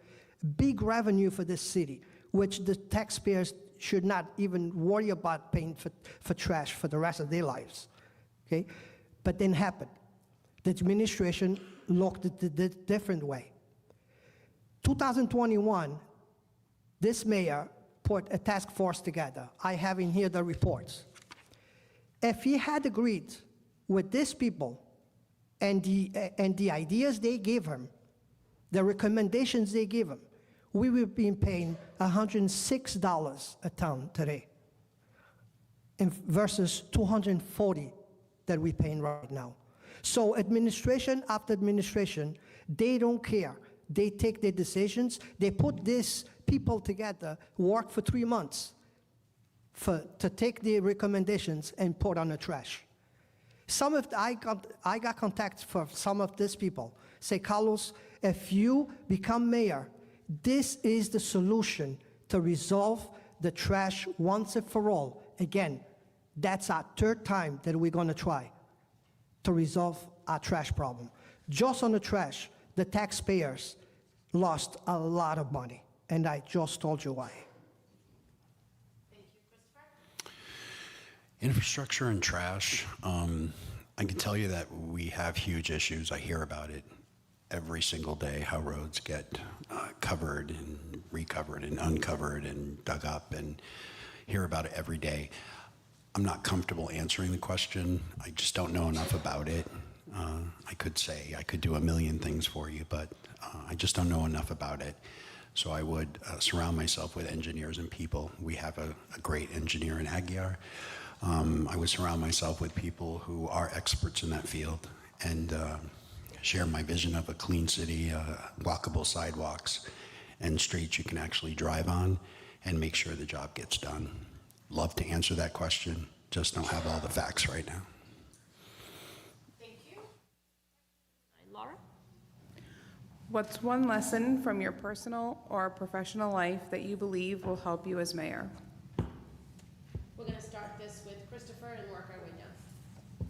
Big revenue for this city, which the taxpayers should not even worry about paying for trash for the rest of their lives, okay? But then happened. The administration looked at it a different way. 2021, this mayor put a task force together. I have in here the reports. If he had agreed with these people and the ideas they gave him, the recommendations they gave him, we would be paying $106 a ton today, versus $240 that we're paying right now. So administration after administration, they don't care. They take their decisions. They put these people together, work for 3 months to take the recommendations and put on the trash. I got contact for some of these people. Say, Carlos, if you become mayor, this is the solution to resolve the trash once and for all. Again, that's our third time that we're going to try to resolve our trash problem. Just on the trash, the taxpayers lost a lot of money, and I just told you why.
Infrastructure and trash, I can tell you that we have huge issues. I hear about it every single day, how roads get covered and recovered and uncovered and dug up, and hear about it every day. I'm not comfortable answering the question. I just don't know enough about it. I could say I could do a million things for you, but I just don't know enough about it. So I would surround myself with engineers and people. We have a great engineer in Aguiar. I would surround myself with people who are experts in that field and share my vision of a clean city, walkable sidewalks, and streets you can actually drive on and make sure the job gets done. Love to answer that question, just don't have all the facts right now.
Thank you. Laura?
What's one lesson from your personal or professional life that you believe will help you as mayor?
We're going to start this with Christopher and work our way down.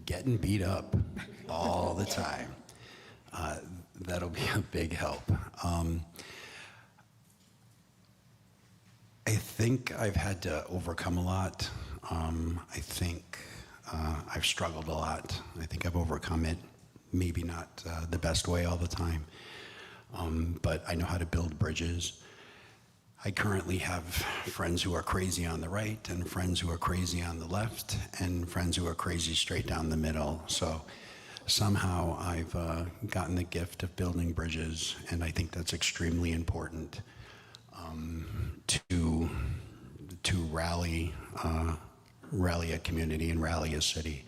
Getting beat up all the time. That'll be a big help. I think I've had to overcome a lot. I think I've struggled a lot. I think I've overcome it. Maybe not the best way all the time, but I know how to build bridges. I currently have friends who are crazy on the right and friends who are crazy on the left and friends who are crazy straight down the middle. So somehow I've gotten the gift of building bridges, and I think that's extremely important to rally a community and rally a city,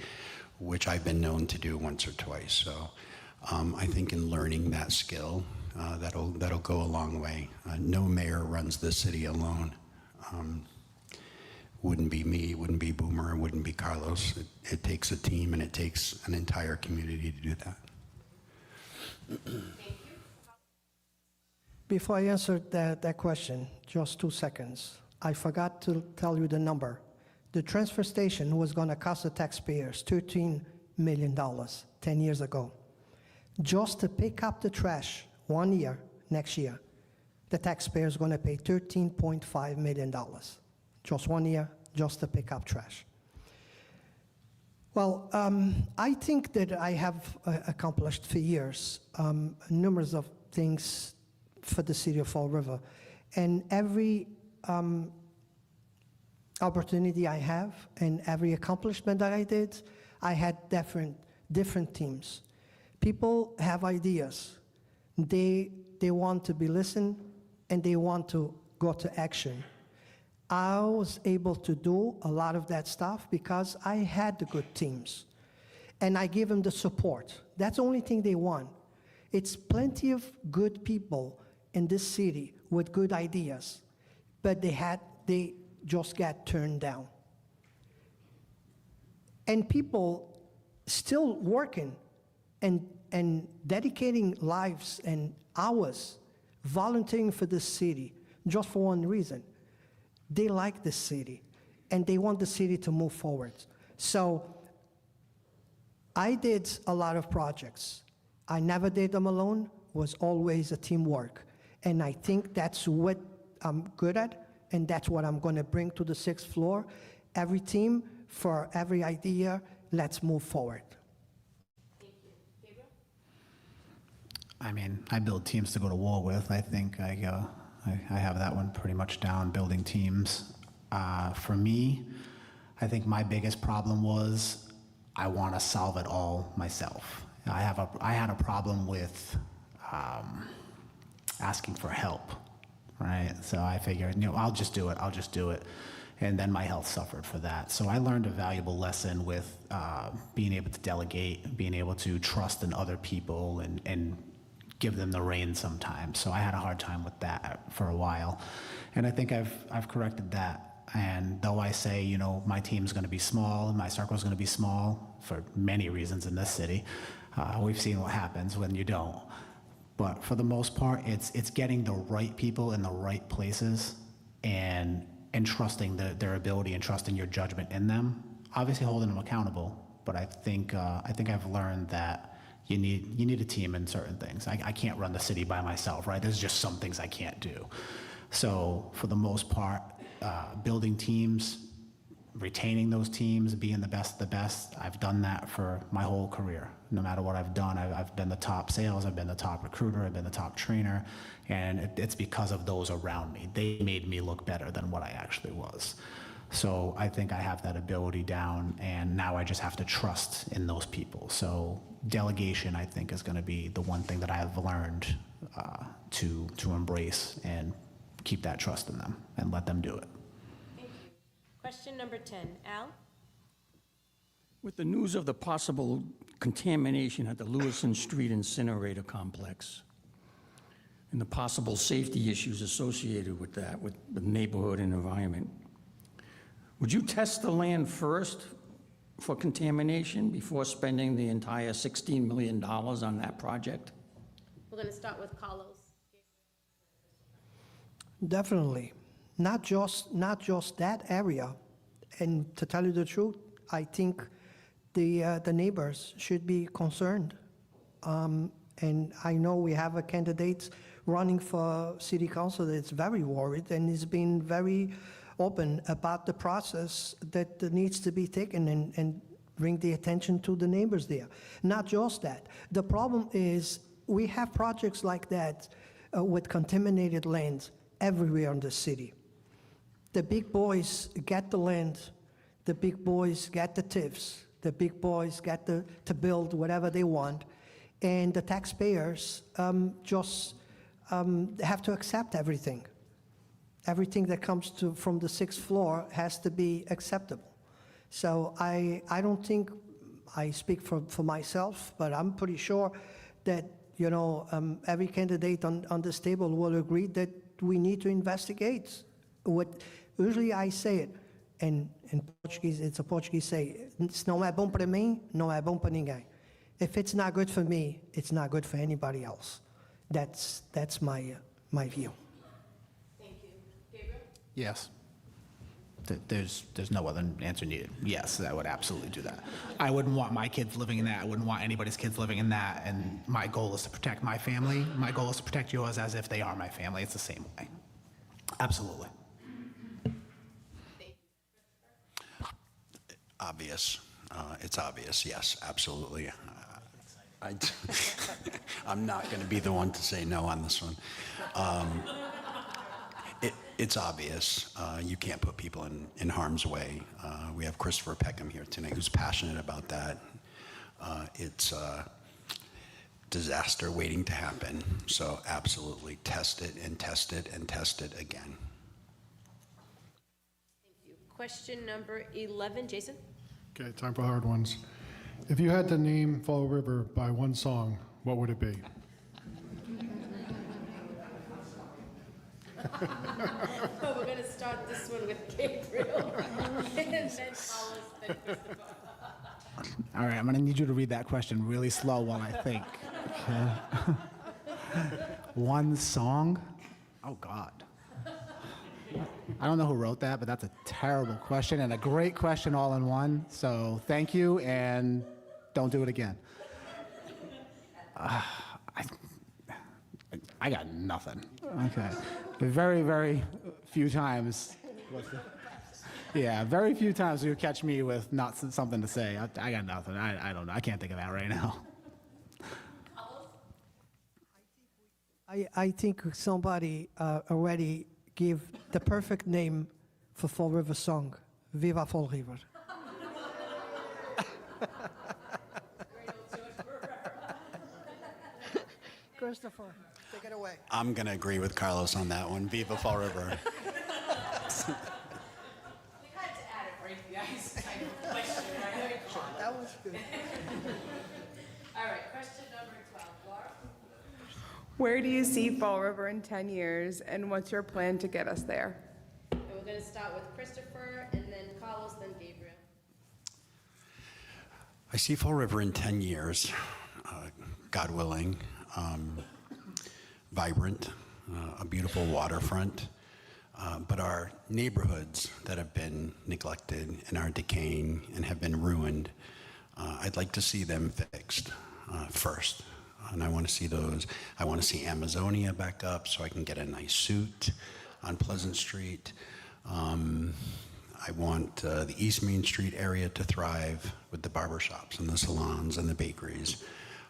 which I've been known to do once or twice. So I think in learning that skill, that'll go a long way. No mayor runs this city alone. Wouldn't be me, it wouldn't be Boomer, it wouldn't be Carlos. It takes a team and it takes an entire community to do that.
Before I answer that question, just 2 seconds. I forgot to tell you the number. The transfer station was going to cost the taxpayers $13 million 10 years ago. Just to pick up the trash 1 year, next year, the taxpayers are going to pay $13.5 million. Just 1 year, just to pick up trash. Well, I think that I have accomplished for years numerous of things for the city of Fall River. And every opportunity I have and every accomplishment that I did, I had different teams. People have ideas. They want to be listened and they want to go to action. I was able to do a lot of that stuff because I had the good teams and I gave them the support. That's the only thing they want. It's plenty of good people in this city with good ideas, but they just got turned down. And people still working and dedicating lives and hours volunteering for this city just for one reason. They like this city and they want the city to move forward. So I did a lot of projects. I never did them alone, was always a teamwork. And I think that's what I'm good at, and that's what I'm going to bring to the 6th floor. Every team, for every idea, let's move forward.
Thank you. Gabriel?
I mean, I build teams to go to war with. I think I have that one pretty much down, building teams. For me, I think my biggest problem was I want to solve it all myself. I had a problem with asking for help, right? So I figured, I'll just do it. And then my health suffered for that. So I learned a valuable lesson with being able to delegate, being able to trust in other people and give them the reins sometimes. So I had a hard time with that for a while. And I think I've corrected that. And though I say, you know, my team's going to be small, my circle's going to be small for many reasons in this city, we've seen what happens when you don't. But for the most part, it's getting the right people in the right places and trusting their ability and trusting your judgment in them. Obviously holding them accountable, but I think I've learned that you need a team in certain things. I can't run the city by myself, right? There's just some things I can't do. So for the most part, building teams, retaining those teams, being the best of the best, I've done that for my whole career. No matter what I've done, I've been the top sales, I've been the top recruiter, I've been the top trainer, and it's because of those around me. They made me look better than what I actually was. So I think I have that ability down, and now I just have to trust in those people. So delegation, I think, is going to be the one thing that I have learned to embrace and keep that trust in them and let them do it.
Thank you. Question number 10, Al?
With the news of the possible contamination at the Lewison Street incinerator complex and the possible safety issues associated with that, with the neighborhood and environment, would you test the land first for contamination before spending the entire $16 million on that project?
We're going to start with Carlos.
Definitely. Not just that area. And to tell you the truth, I think the neighbors should be concerned. And I know we have a candidate running for city council that's very worried and has been very open about the process that needs to be taken and bring the attention to the neighbors there. Not just that. The problem is we have projects like that with contaminated lands everywhere in the city. The big boys get the land, the big boys get the TIFs, the big boys get to build whatever they want, and the taxpayers just have to accept everything. Everything that comes from the 6th floor has to be acceptable. So I don't think, I speak for myself, but I'm pretty sure that, you know, every candidate on this table will agree that we need to investigate. Usually I say it, and in Portuguese, it's a Portuguese say, se não é bom para mim, não é bom para ninguém. If it's not good for me, it's not good for anybody else. That's my view.
Thank you. Gabriel?
Yes. There's no other answer needed. Yes, I would absolutely do that. I wouldn't want my kids living in that. I wouldn't want anybody's kids living in that. And my goal is to protect my family. My goal is to protect yours as if they are my family. It's the same way. Absolutely.
Obvious. It's obvious, yes, absolutely. I'm not going to be the one to say no on this one. It's obvious. You can't put people in harm's way. We have Christopher Peckham here tonight who's passionate about that. It's a disaster waiting to happen. So absolutely test it and test it and test it again.
Thank you. Question number 11, Jason?
Okay, time for hard ones. If you had to name Fall River by one song, what would it be?
We're going to start this one with Gabriel, and then Carlos, then Christopher.
All right, I'm going to need you to read that question really slow while I think. One song? Oh, God. I don't know who wrote that, but that's a terrible question and a great question all in one. So thank you, and don't do it again. I got nothing. Okay. Very, very few times. Yeah, very few times you'll catch me with not something to say. I got nothing. I don't know. I can't think of that right now.
I think somebody already gave the perfect name for Fall River song, Viva Fall River. Christopher, take it away.
I'm going to agree with Carlos on that one. Viva Fall River.
We had to add a break the ice kind of question, right?
That was good.
All right, question number 12, Laura?
Where do you see Fall River in 10 years, and what's your plan to get us there?
And we'll we're going to start with Christopher, and then Carlos, then Gabriel.
I see Fall River in 10 years, God willing, vibrant, a beautiful waterfront, but our neighborhoods that have been neglected and are decaying and have been ruined, I'd like to see them fixed first. And I want to see those. I want to see Amazonia back up so I can get a nice suit on Pleasant Street. I want the East Main Street area to thrive with the barbershops and the salons and the bakeries.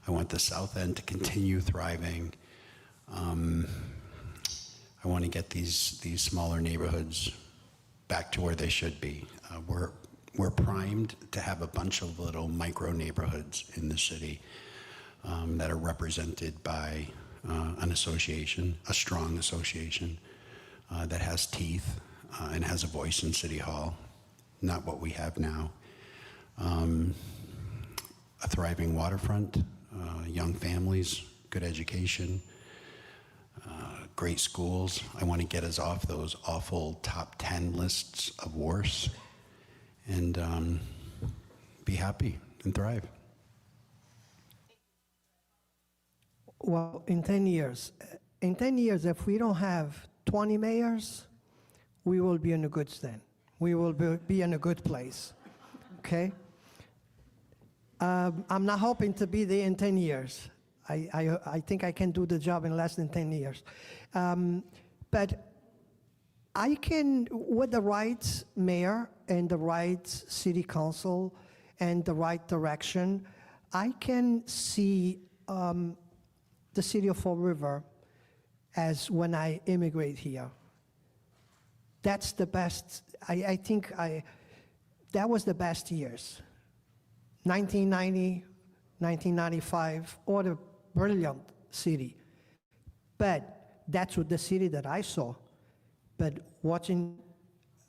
I want the South End to continue thriving. I want to get these smaller neighborhoods back to where they should be. We're primed to have a bunch of little micro neighborhoods in the city that are represented by an association, a strong association that has teeth and has a voice in City Hall, not what we have now. A thriving waterfront, young families, good education, great schools. I want to get us off those awful top 10 lists of worse and be happy and thrive.
Well, in 10 years, if we don't have 20 mayors, we will be in a good stand. We will be in a good place, okay? I'm not hoping to be there in 10 years. I think I can do the job in less than 10 years. But I can, with the right mayor and the right city council and the right direction, I can see the city of Fall River as when I immigrate here. That's the best, I think that was the best years. 1990, 1995, what a brilliant city. But that's what the city that I saw. But watching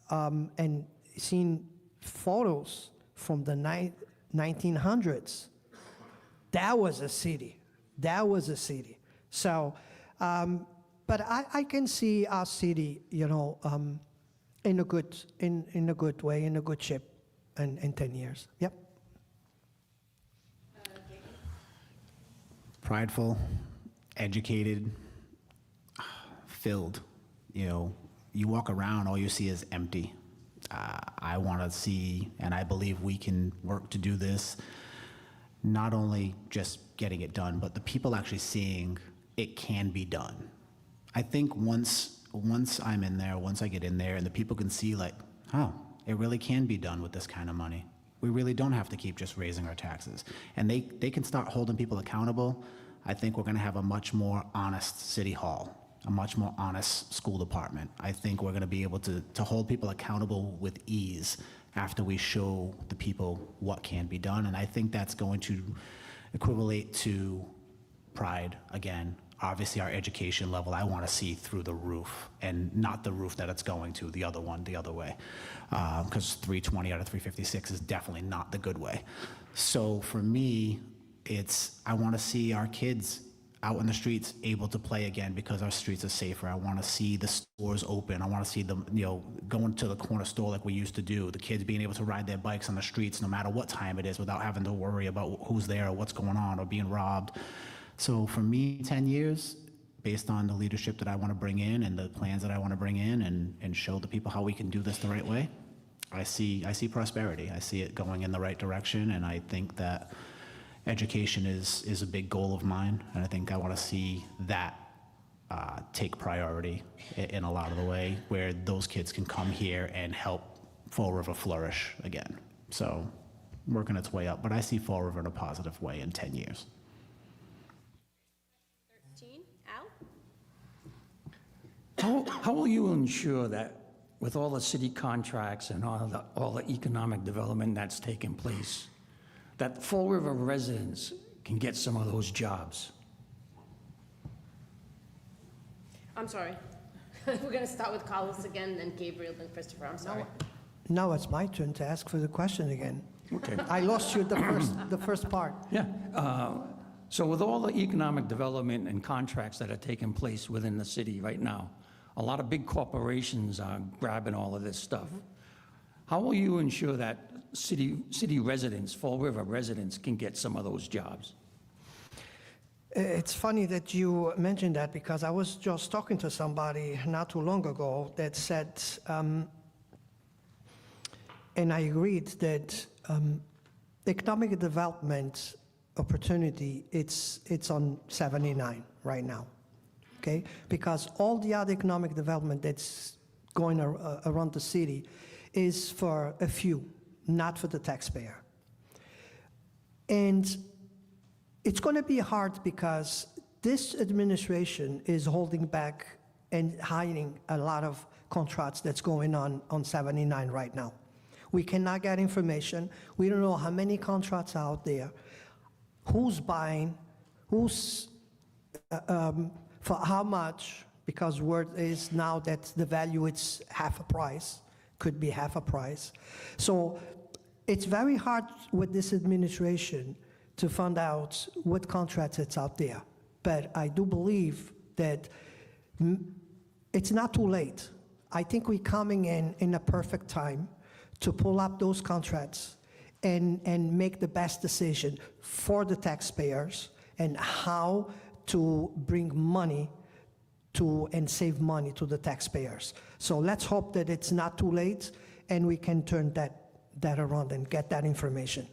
and seeing photos from the 1900s, that was a city. That was a city. So, but I can see our city, you know, in a good way, in a good shape, in 10 years. Yep.
Prideful, educated, filled. You know, you walk around, all you see is empty. I want to see, and I believe we can work to do this, not only just getting it done, but the people actually seeing it can be done. I think once I'm in there, once I get in there, and the people can see like, oh, it really can be done with this kind of money. We really don't have to keep just raising our taxes. And they can start holding people accountable. I think we're gonna have a much more honest city hall, a much more honest school department. I think we're gonna be able to hold people accountable with ease after we show the people what can be done. And I think that's going to equivalent to pride again. Obviously our education level, I wanna see through the roof, and not the roof that it's going to, the other one, the other way. Because 320 out of 356 is definitely not the good way. So for me, I wanna see our kids out in the streets able to play again because our streets are safer. I wanna see the stores open. I wanna see them, you know, going to the corner store like we used to do. The kids being able to ride their bikes on the streets no matter what time it is without having to worry about who's there or what's going on or being robbed. So for me, 10 years, based on the leadership that I want to bring in and the plans that I want to bring in and show the people how we can do this the right way, I see prosperity. I see it going in the right direction, and I think that education is a big goal of mine, and I think I want to see that take priority in a lot of the way, where those kids can come here and help Fall River flourish again. So working its way up, but I see Fall River in a positive way in 10 years.
How will you ensure that with all the city contracts and all the economic development that's taken place, that Fall River residents can get some of those jobs?
I'm sorry. We're going to start with Carlos again, then Gabriel, then Christopher. I'm sorry.
Now it's my turn to ask for the question again.
Okay.
I lost you the first part.
Yeah. So with all the economic development and contracts that are taking place within the city right now, a lot of big corporations are grabbing all of this stuff. How will you ensure that city residents, Fall River residents, can get some of those jobs?
It's funny that you mentioned that because I was just talking to somebody not too long ago that said, and I agreed that economic development opportunity, it's on 79 right now, okay? Because all the other economic development that's going around the city is for a few, not for the taxpayer. And it's going to be hard because this administration is holding back and hiding a lot of contracts that's going on 79 right now. We cannot get information. We don't know how many contracts are out there, who's buying, who's for how much, because word is now that the value is half a price, could be half a price. So it's very hard with this administration to find out what contracts it's out there. But I do believe that it's not too late. I think we're coming in a perfect time to pull up those contracts and make the best decision for the taxpayers and how to bring money to and save money to the taxpayers. So let's hope that it's not too late and we can turn that around and get that information.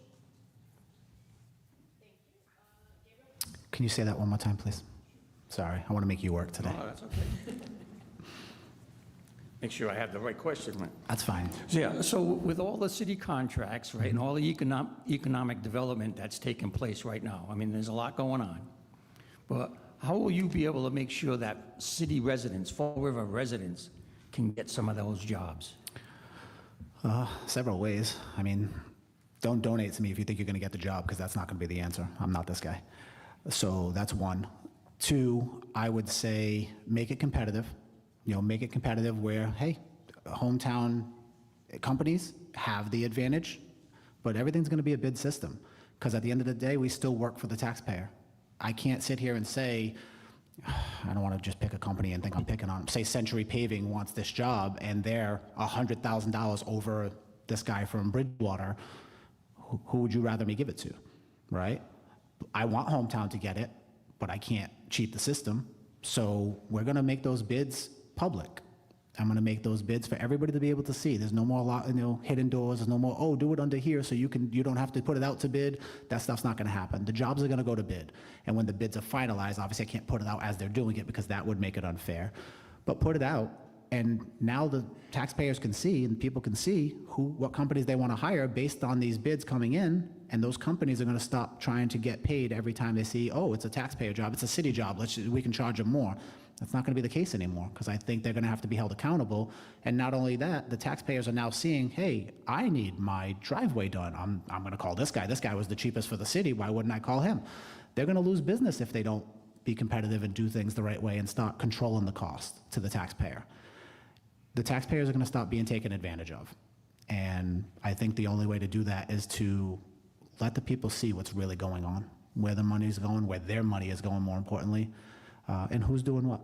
Can you say that one more time, please? Sorry, I want to make you work today.
Oh, that's okay. Make sure I have the right question, right?
That's fine.
So, yeah, so with all the city contracts, right, and all the economic development that's taking place right now, I mean, there's a lot going on. But how will you be able to make sure that city residents, Fall River residents, can get some of those jobs?
Several ways. I mean, don't donate to me if you think you're going to get the job, because that's not going to be the answer. I'm not this guy. So that's one. Two, I would say make it competitive. You know, make it competitive where, hey, hometown companies have the advantage, but everything's going to be a bid system, because at the end of the day, we still work for the taxpayer. I can't sit here and say, I don't want to just pick a company and think I'm picking on them. Say Century Paving wants this job and they're $100,000 over this guy from Bridgewater. Who would you rather me give it to, right? I want hometown to get it, but I can't cheat the system. So we're going to make those bids public. I'm going to make those bids for everybody to be able to see. There's no more hidden doors. There's no more, oh, do it under here so you don't have to put it out to bid. That stuff's not going to happen. The jobs are going to go to bid. And when the bids are finalized, obviously I can't put it out as they're doing it because that would make it unfair. But put it out, and now the taxpayers can see and people can see what companies they want to hire based on these bids coming in, and those companies are going to stop trying to get paid every time they see, oh, it's a taxpayer job, it's a city job, we can charge them more. That's not going to be the case anymore, because I think they're going to have to be held accountable. And not only that, the taxpayers are now seeing, hey, I need my driveway done. I'm going to call this guy. This guy was the cheapest for the city. Why wouldn't I call him? They're going to lose business if they don't be competitive and do things the right way and start controlling the cost to the taxpayer. The taxpayers are going to stop being taken advantage of. And I think the only way to do that is to let the people see what's really going on, where the money is going, where their money is going, more importantly, and who's doing what.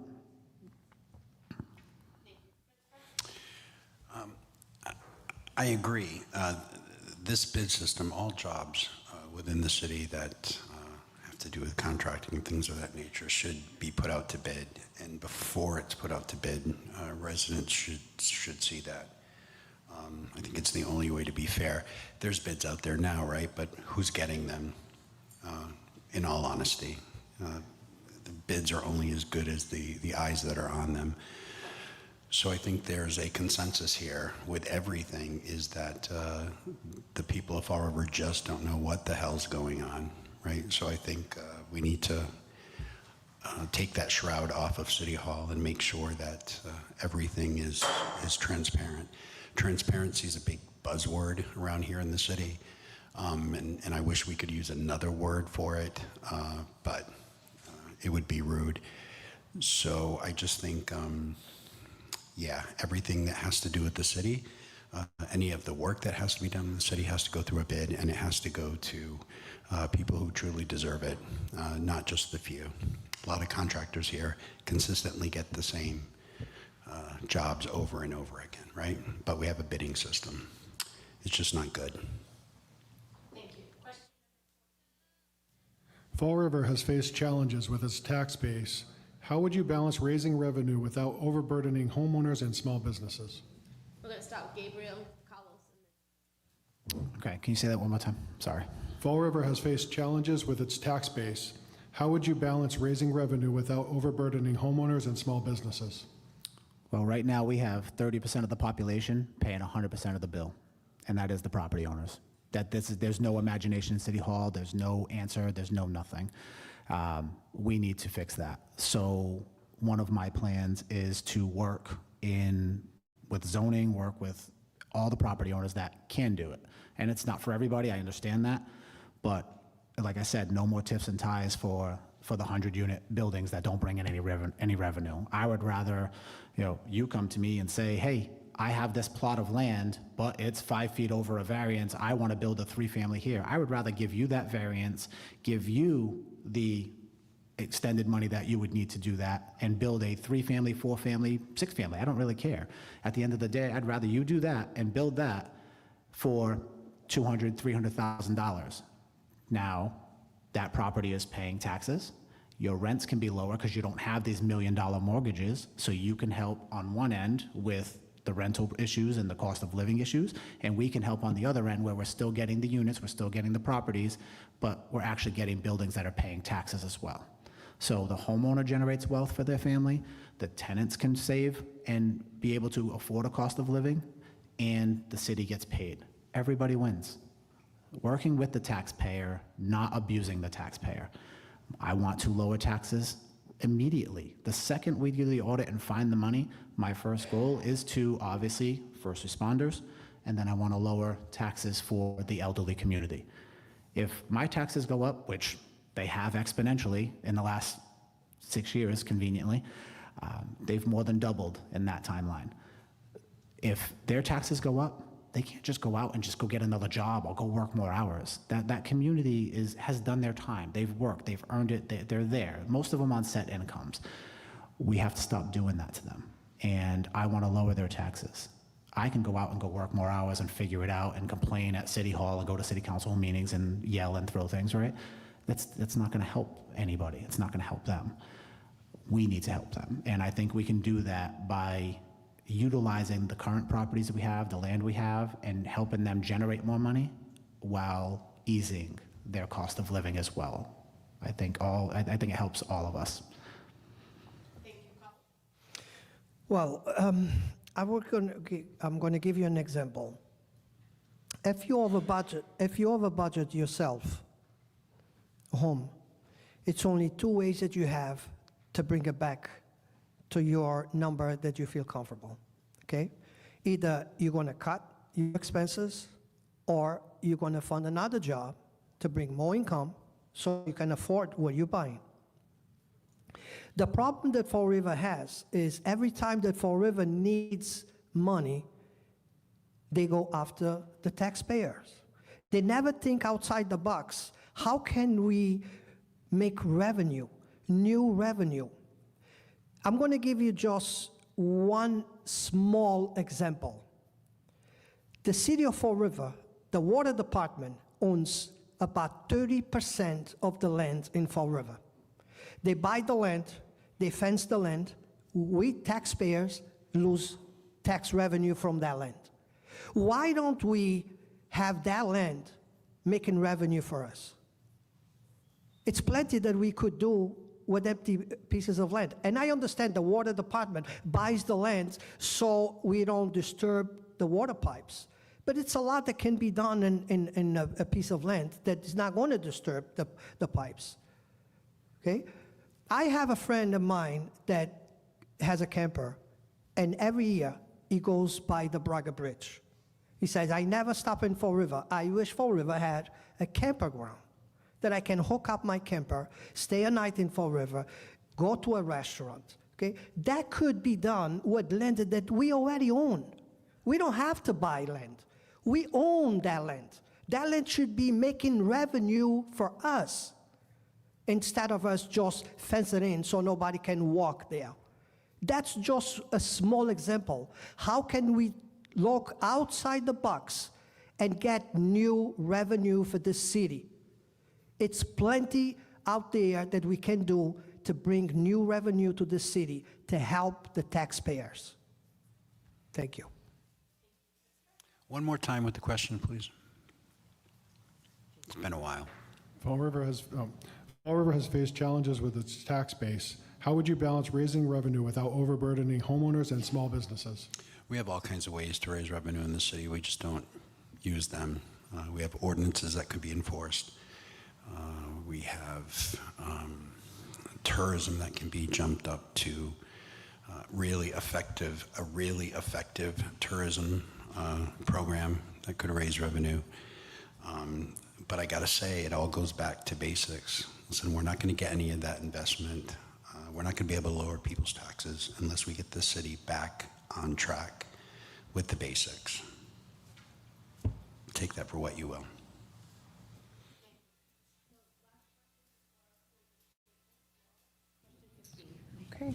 I agree. This bid system, all jobs within the city that have to do with contracting and things of that nature should be put out to bid. And before it's put out to bid, residents should see that. I think it's the only way to be fair. There's bids out there now, right? But who's getting them, in all honesty? The bids are only as good as the eyes that are on them. So I think there's a consensus here with everything, is that the people of Fall River just don't know what the hell's going on, right? So I think we need to take that shroud off of City Hall and make sure that everything is transparent. Transparency is a big buzzword around here in the city, and I wish we could use another word for it, but it would be rude. So I just think, yeah, everything that has to do with the city, any of the work that has to be done in the city has to go through a bid, and it has to go to people who truly deserve it, not just the few. A lot of contractors here consistently get the same jobs over and over again, right? But we have a bidding system. It's just not good.
Thank you. Question?
Fall River has faced challenges with its tax base. How would you balance raising revenue without overburdening homeowners and small businesses?
We're going to start with Gabriel, Carlos,
Okay, can you say that one more time? Sorry.
Fall River has faced challenges with its tax base. How would you balance raising revenue without overburdening homeowners and small businesses?
Well, right now we have 30% of the population paying 100% of the bill, and that is the property owners. There's no imagination in City Hall, there's no answer, there's no nothing. We need to fix that. So one of my plans is to work with zoning, work with all the property owners that can do it. And it's not for everybody, I understand that, but like I said, no more tips and ties for the 100-unit buildings that don't bring in any revenue. I would rather, you come to me and say, hey, I have this plot of land, but it's 5 feet over a variance. I want to build a 3-family here. I would rather give you that variance, give you the extended money that you would need to do that, and build a 3-family, 4-family, 6-family. I don't really care. At the end of the day, I'd rather you do that and build that for $200,000, $300,000. Now, that property is paying taxes. Your rents can be lower because you don't have these $1 million mortgages, so you can help on one end with the rental issues and the cost of living issues, and we can help on the other end where we're still getting the units, we're still getting the properties, but we're actually getting buildings that are paying taxes as well. So the homeowner generates wealth for their family, the tenants can save and be able to afford a cost of living, and the city gets paid. Everybody wins. Working with the taxpayer, not abusing the taxpayer. I want to lower taxes immediately. The second we do the audit and find the money, my first goal is to, obviously, first responders, and then I want to lower taxes for the elderly community. If my taxes go up, which they have exponentially in the last 6 years, conveniently, they've more than doubled in that timeline. If their taxes go up, they can't just go out and just go get another job or go work more hours. That community has done their time. They've worked, they've earned it, they're there. Most of them on set incomes. We have to stop doing that to them. And I want to lower their taxes. I can go out and go work more hours and figure it out and complain at City Hall and go to City Council meetings and yell and throw things, right? That's not going to help anybody. It's not going to help them. We need to help them. And I think we can do that by utilizing the current properties that we have, the land we have, and helping them generate more money while easing their cost of living as well. I think it helps all of us.
Well, I'm going to give you an example. If you have a budget yourself, home, it's only 2 ways that you have to bring it back to your number that you feel comfortable, okay? Either you're going to cut your expenses, or you're going to find another job to bring more income so you can afford what you're buying. The problem that Fall River has is every time that Fall River needs money, they go after the taxpayers. They never think outside the box. How can we make revenue, new revenue? I'm going to give you just one small example. The city of Fall River, the water department, owns about 30% of the land in Fall River. They buy the land, they fence the land, we taxpayers lose tax revenue from that land. Why don't we have that land making revenue for us? It's plenty that we could do with empty pieces of land. And I understand the water department buys the land so we don't disturb the water pipes. But it's a lot that can be done in a piece of land that is not going to disturb the pipes. Okay? I have a friend of mine that has a camper, and every year he goes by the Braga Bridge. He says, I never stop in Fall River. I wish Fall River had a campground that I can hook up my camper, stay a night in Fall River, go to a restaurant, okay? That could be done with land that we already own. We don't have to buy land. We own that land. That land should be making revenue for us instead of us just fencing in so nobody can walk there. That's just a small example. How can we look outside the box and get new revenue for this city? It's plenty out there that we can do to bring new revenue to the city to help the taxpayers. Thank you.
One more time with the question, please. It's been a while.
Fall River has faced challenges with its tax base. How would you balance raising revenue without overburdening homeowners and small businesses?
We have all kinds of ways to raise revenue in the city. We just don't use them. We have ordinances that could be enforced. We have tourism that can be jumped up to a really effective tourism program that could raise revenue. But I gotta say, it all goes back to basics. Listen, we're not gonna get any of that investment. We're not gonna be able to lower people's taxes unless we get the city back on track with the basics. Take that for what you will.
Okay.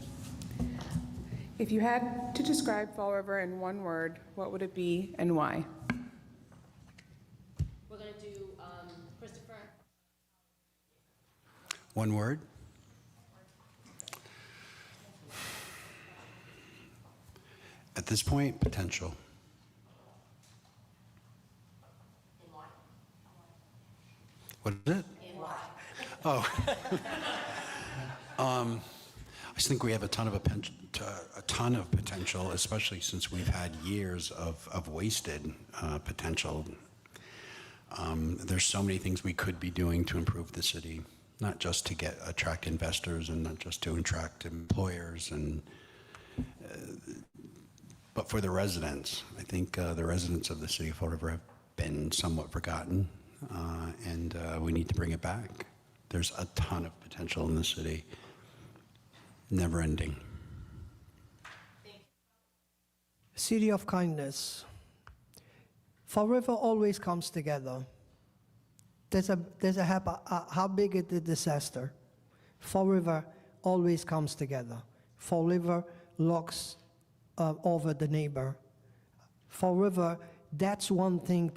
If you had to describe Fall River in one word, what would it be and why?
We're going to do Christopher.
One word? At this point, potential. What is it? Oh. I just think we have a ton of potential, especially since we've had years of wasted potential. There's so many things we could be doing to improve the city, not just to attract investors and not just to attract employers, but for the residents. I think the residents of the city of Fall River have been somewhat forgotten, and we need to bring it back. There's a ton of potential in the city. Never ending.
City of kindness. Fall River always comes together. How big is the disaster? Fall River always comes together. Fall River looks over the neighbor. Fall River, that's one thing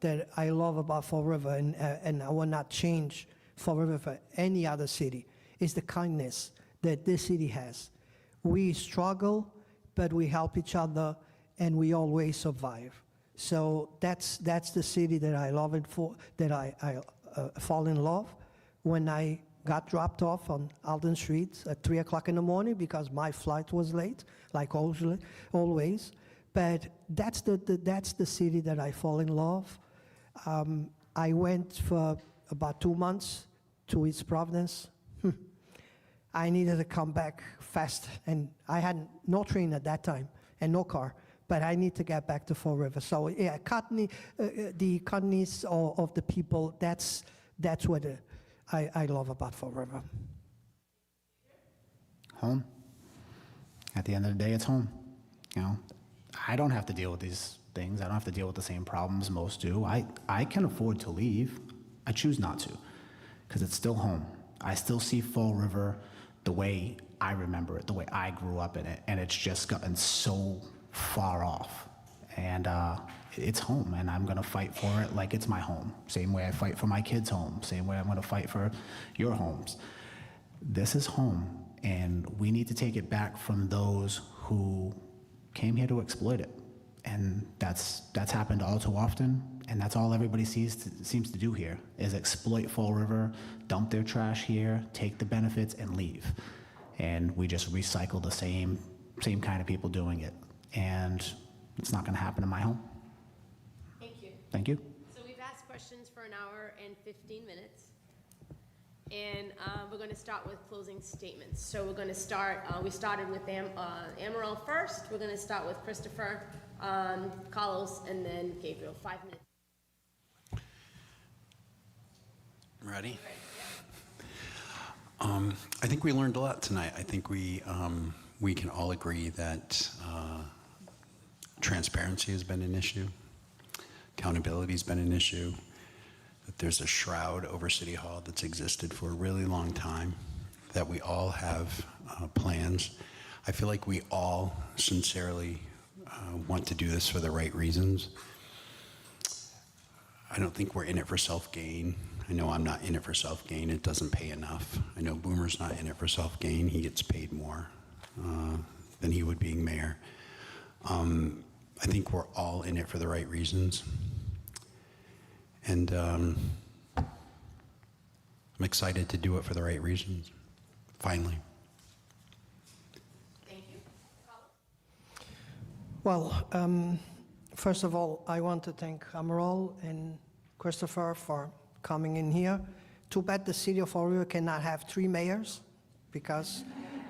that I love about Fall River, and I will not change Fall River for any other city, is the kindness that this city has. We struggle, but we help each other, and we always survive. So that's the city that I love it for, that I fall in love. When I got dropped off on Alden Street at 3 o'clock in the morning because my flight was late, like always. But that's the city that I fall in love. I went for about 2 months to East Providence. I needed to come back fast, and I had no train at that time and no car, but I need to get back to Fall River. So yeah, the kindness of the people, that's what I love about Fall River.
Home. At the end of the day, it's home. You know, I don't have to deal with these things. I don't have to deal with the same problems most do. I can afford to leave. I choose not to, because it's still home. I still see Fall River the way I remember it, the way I grew up in it, and it's just gotten so far off. And it's home, and I'm gonna fight for it like it's my home. Same way I fight for my kids' home, same way I'm gonna fight for your homes. This is home, and we need to take it back from those who came here to exploit it. And that's happened all too often, and that's all everybody seems to do here, is exploit Fall River, dump their trash here, take the benefits, and leave. And we just recycle the same kind of people doing it. And it's not gonna happen in my home.
Thank you.
Thank you.
So we've asked questions for an hour and 15 minutes. And we're going to start with closing statements. So we're going to start, we started with Amaral first. We're going to start with Christopher, Carlos, and then Gabriel. 5 minutes.
Ready? I think we learned a lot tonight. I think we can all agree that transparency has been an issue, accountability has been an issue, that there's a shroud over City Hall that's existed for a really long time, that we all have plans. I feel like we all sincerely want to do this for the right reasons. I don't think we're in it for self-gain. I know I'm not in it for self-gain. It doesn't pay enough. I know Boomer's not in it for self-gain. He gets paid more than he would being mayor. I think we're all in it for the right reasons. And I'm excited to do it for the right reasons, finally.
Thank you.
Well, first of all, I want to thank Amaral and Christopher for coming in here. Too bad the city of Fall River cannot have 3 mayors, because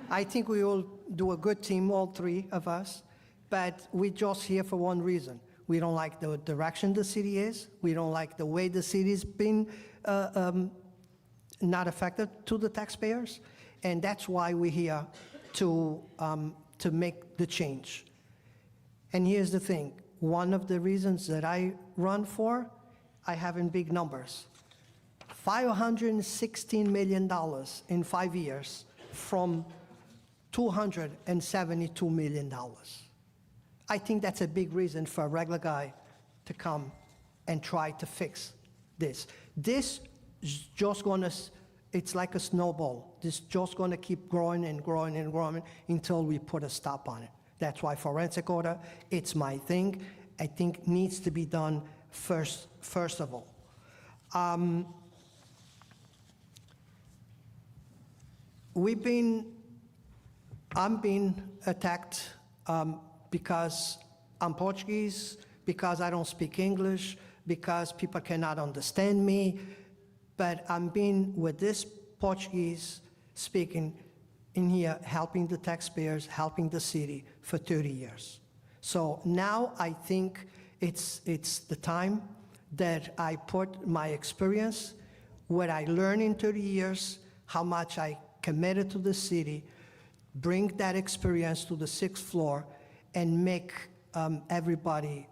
I think we will do a good team, all 3 of us, but we're just here for one reason. We don't like the direction the city is. We don't like the way the city's been not affected to the taxpayers, and that's why we're here to make the change. And here's the thing. One of the reasons that I run for, I have in big numbers. $516 million in 5 years from $272 million. I think that's a big reason for a regular guy to come and try to fix this. This is just gonna, it's like a snowball. This is just gonna keep growing and growing and growing until we put a stop on it. That's why forensic order, it's my thing. I think needs to be done first of all. I'm being attacked because I'm Portuguese, because I don't speak English, because people cannot understand me, but I'm being with this Portuguese speaking in here, helping the taxpayers, helping the city for 30 years. So now I think it's the time that I put my experience, what I learned in 30 years, how much I committed to the city, bring that experience to the 6th floor, and make everybody,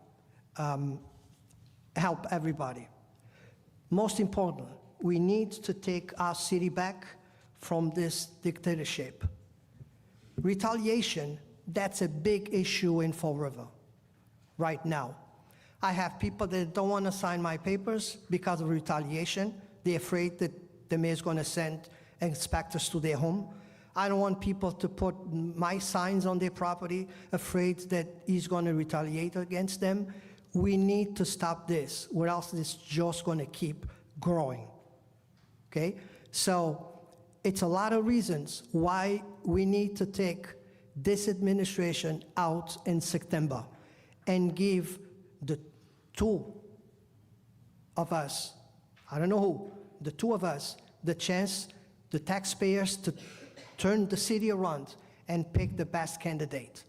help everybody. Most important, we need to take our city back from this dictatorship. Retaliation, that's a big issue in Fall River right now. I have people that don't want to sign my papers because of retaliation. They're afraid that the mayor's going to send inspectors to their home. I don't want people to put my signs on their property, afraid that he's going to retaliate against them. We need to stop this, or else it's just going to keep growing. Okay? So it's a lot of reasons why we need to take this administration out in September and give the 2 of us, I don't know who, the 2 of us, the chance, the taxpayers, to turn the city around and pick the best candidate.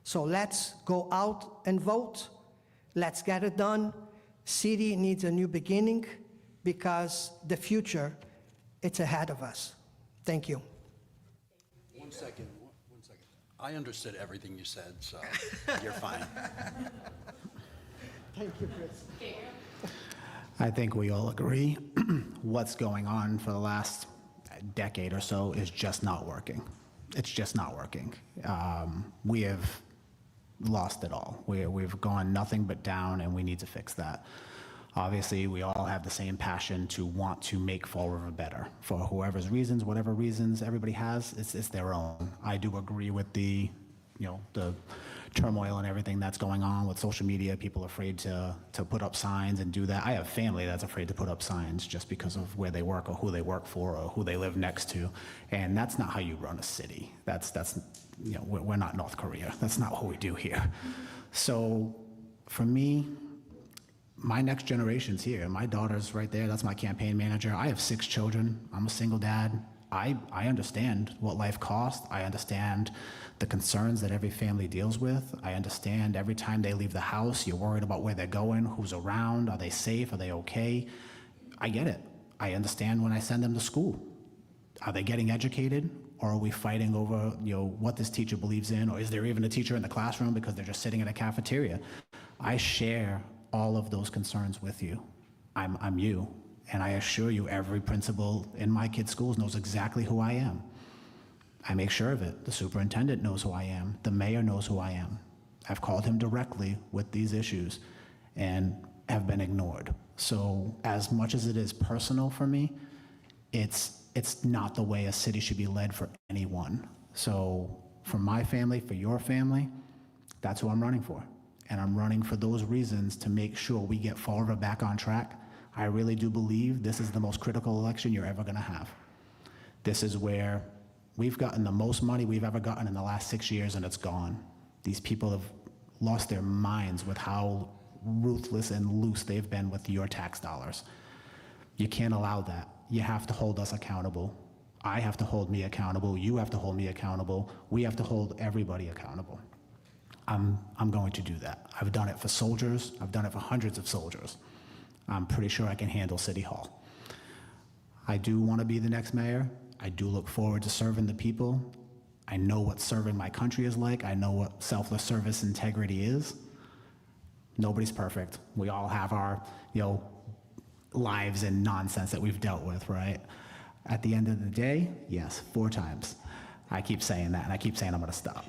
So let's go out and vote. Let's get it done. City needs a new beginning because the future, it's ahead of us. Thank you.
1 second. I understood everything you said, so you're fine.
Thank you, Chris.
I think we all agree what's going on for the last decade or so is just not working. It's just not working. We have lost it all. We've gone nothing but down, and we need to fix that. Obviously, we all have the same passion to want to make Fall River better. For whoever's reasons, whatever reasons everybody has, it's their own. I do agree with the turmoil and everything that's going on with social media. People are afraid to put up signs and do that. I have family that's afraid to put up signs just because of where they work or who they work for or who they live next to. And that's not how you run a city. That's we're not North Korea. That's not what we do here. So for me, my next generation's here. My daughter's right there. That's my campaign manager. I have 6 children. I'm a single dad. I understand what life costs. I understand the concerns that every family deals with. I understand every time they leave the house, you're worried about where they're going, who's around, are they safe, are they okay? I get it. I understand when I send them to school. Are they getting educated? Or are we fighting over what this teacher believes in? Or is there even a teacher in the classroom because they're just sitting in a cafeteria? I share all of those concerns with you. I'm you, and I assure you every principal in my kids' schools knows exactly who I am. I make sure of it. The superintendent knows who I am. The mayor knows who I am. I've called him directly with these issues and have been ignored. So as much as it is personal for me, it's not the way a city should be led for anyone. So for my family, for your family, that's who I'm running for. And I'm running for those reasons to make sure we get Fall River back on track. I really do believe this is the most critical election you're ever gonna have. This is where we've gotten the most money we've ever gotten in the last 6 years, and it's gone. These people have lost their minds with how ruthless and loose they've been with your tax dollars. You can't allow that. You have to hold us accountable. I have to hold me accountable. You have to hold me accountable. We have to hold everybody accountable. I'm going to do that. I've done it for soldiers. I've done it for hundreds of soldiers. I'm pretty sure I can handle City Hall. I do want to be the next mayor. I do look forward to serving the people. I know what serving my country is like. I know what selfless service integrity is. Nobody's perfect. We all have our, lives and nonsense that we've dealt with, right? At the end of the day, yes, 4 times. I keep saying that, and I keep saying I'm gonna stop.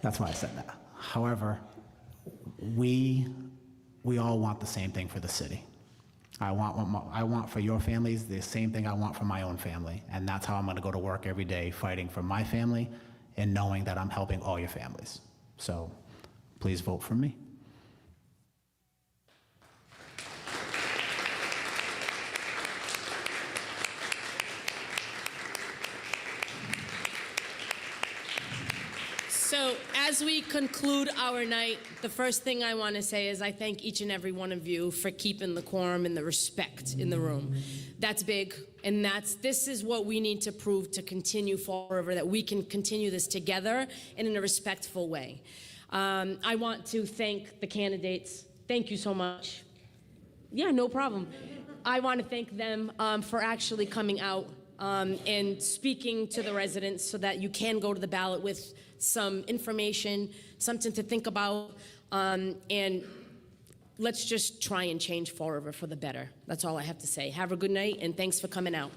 That's why I said that. However, we all want the same thing for the city. I want for your families the same thing I want for my own family, and that's how I'm gonna go to work every day, fighting for my family and knowing that I'm helping all your families. So please vote for me.
So as we conclude our night, the first thing I want to say is I thank each and every one of you for keeping the quorum and the respect in the room. That's big, and this is what we need to prove to continue Fall River, that we can continue this together and in a respectful way. I want to thank the candidates. Thank you so much. Yeah, no problem. I want to thank them for actually coming out and speaking to the residents so that you can go to the ballot with some information, something to think about, and let's just try and change Fall River for the better. That's all I have to say. Have a good night, and thanks for coming out.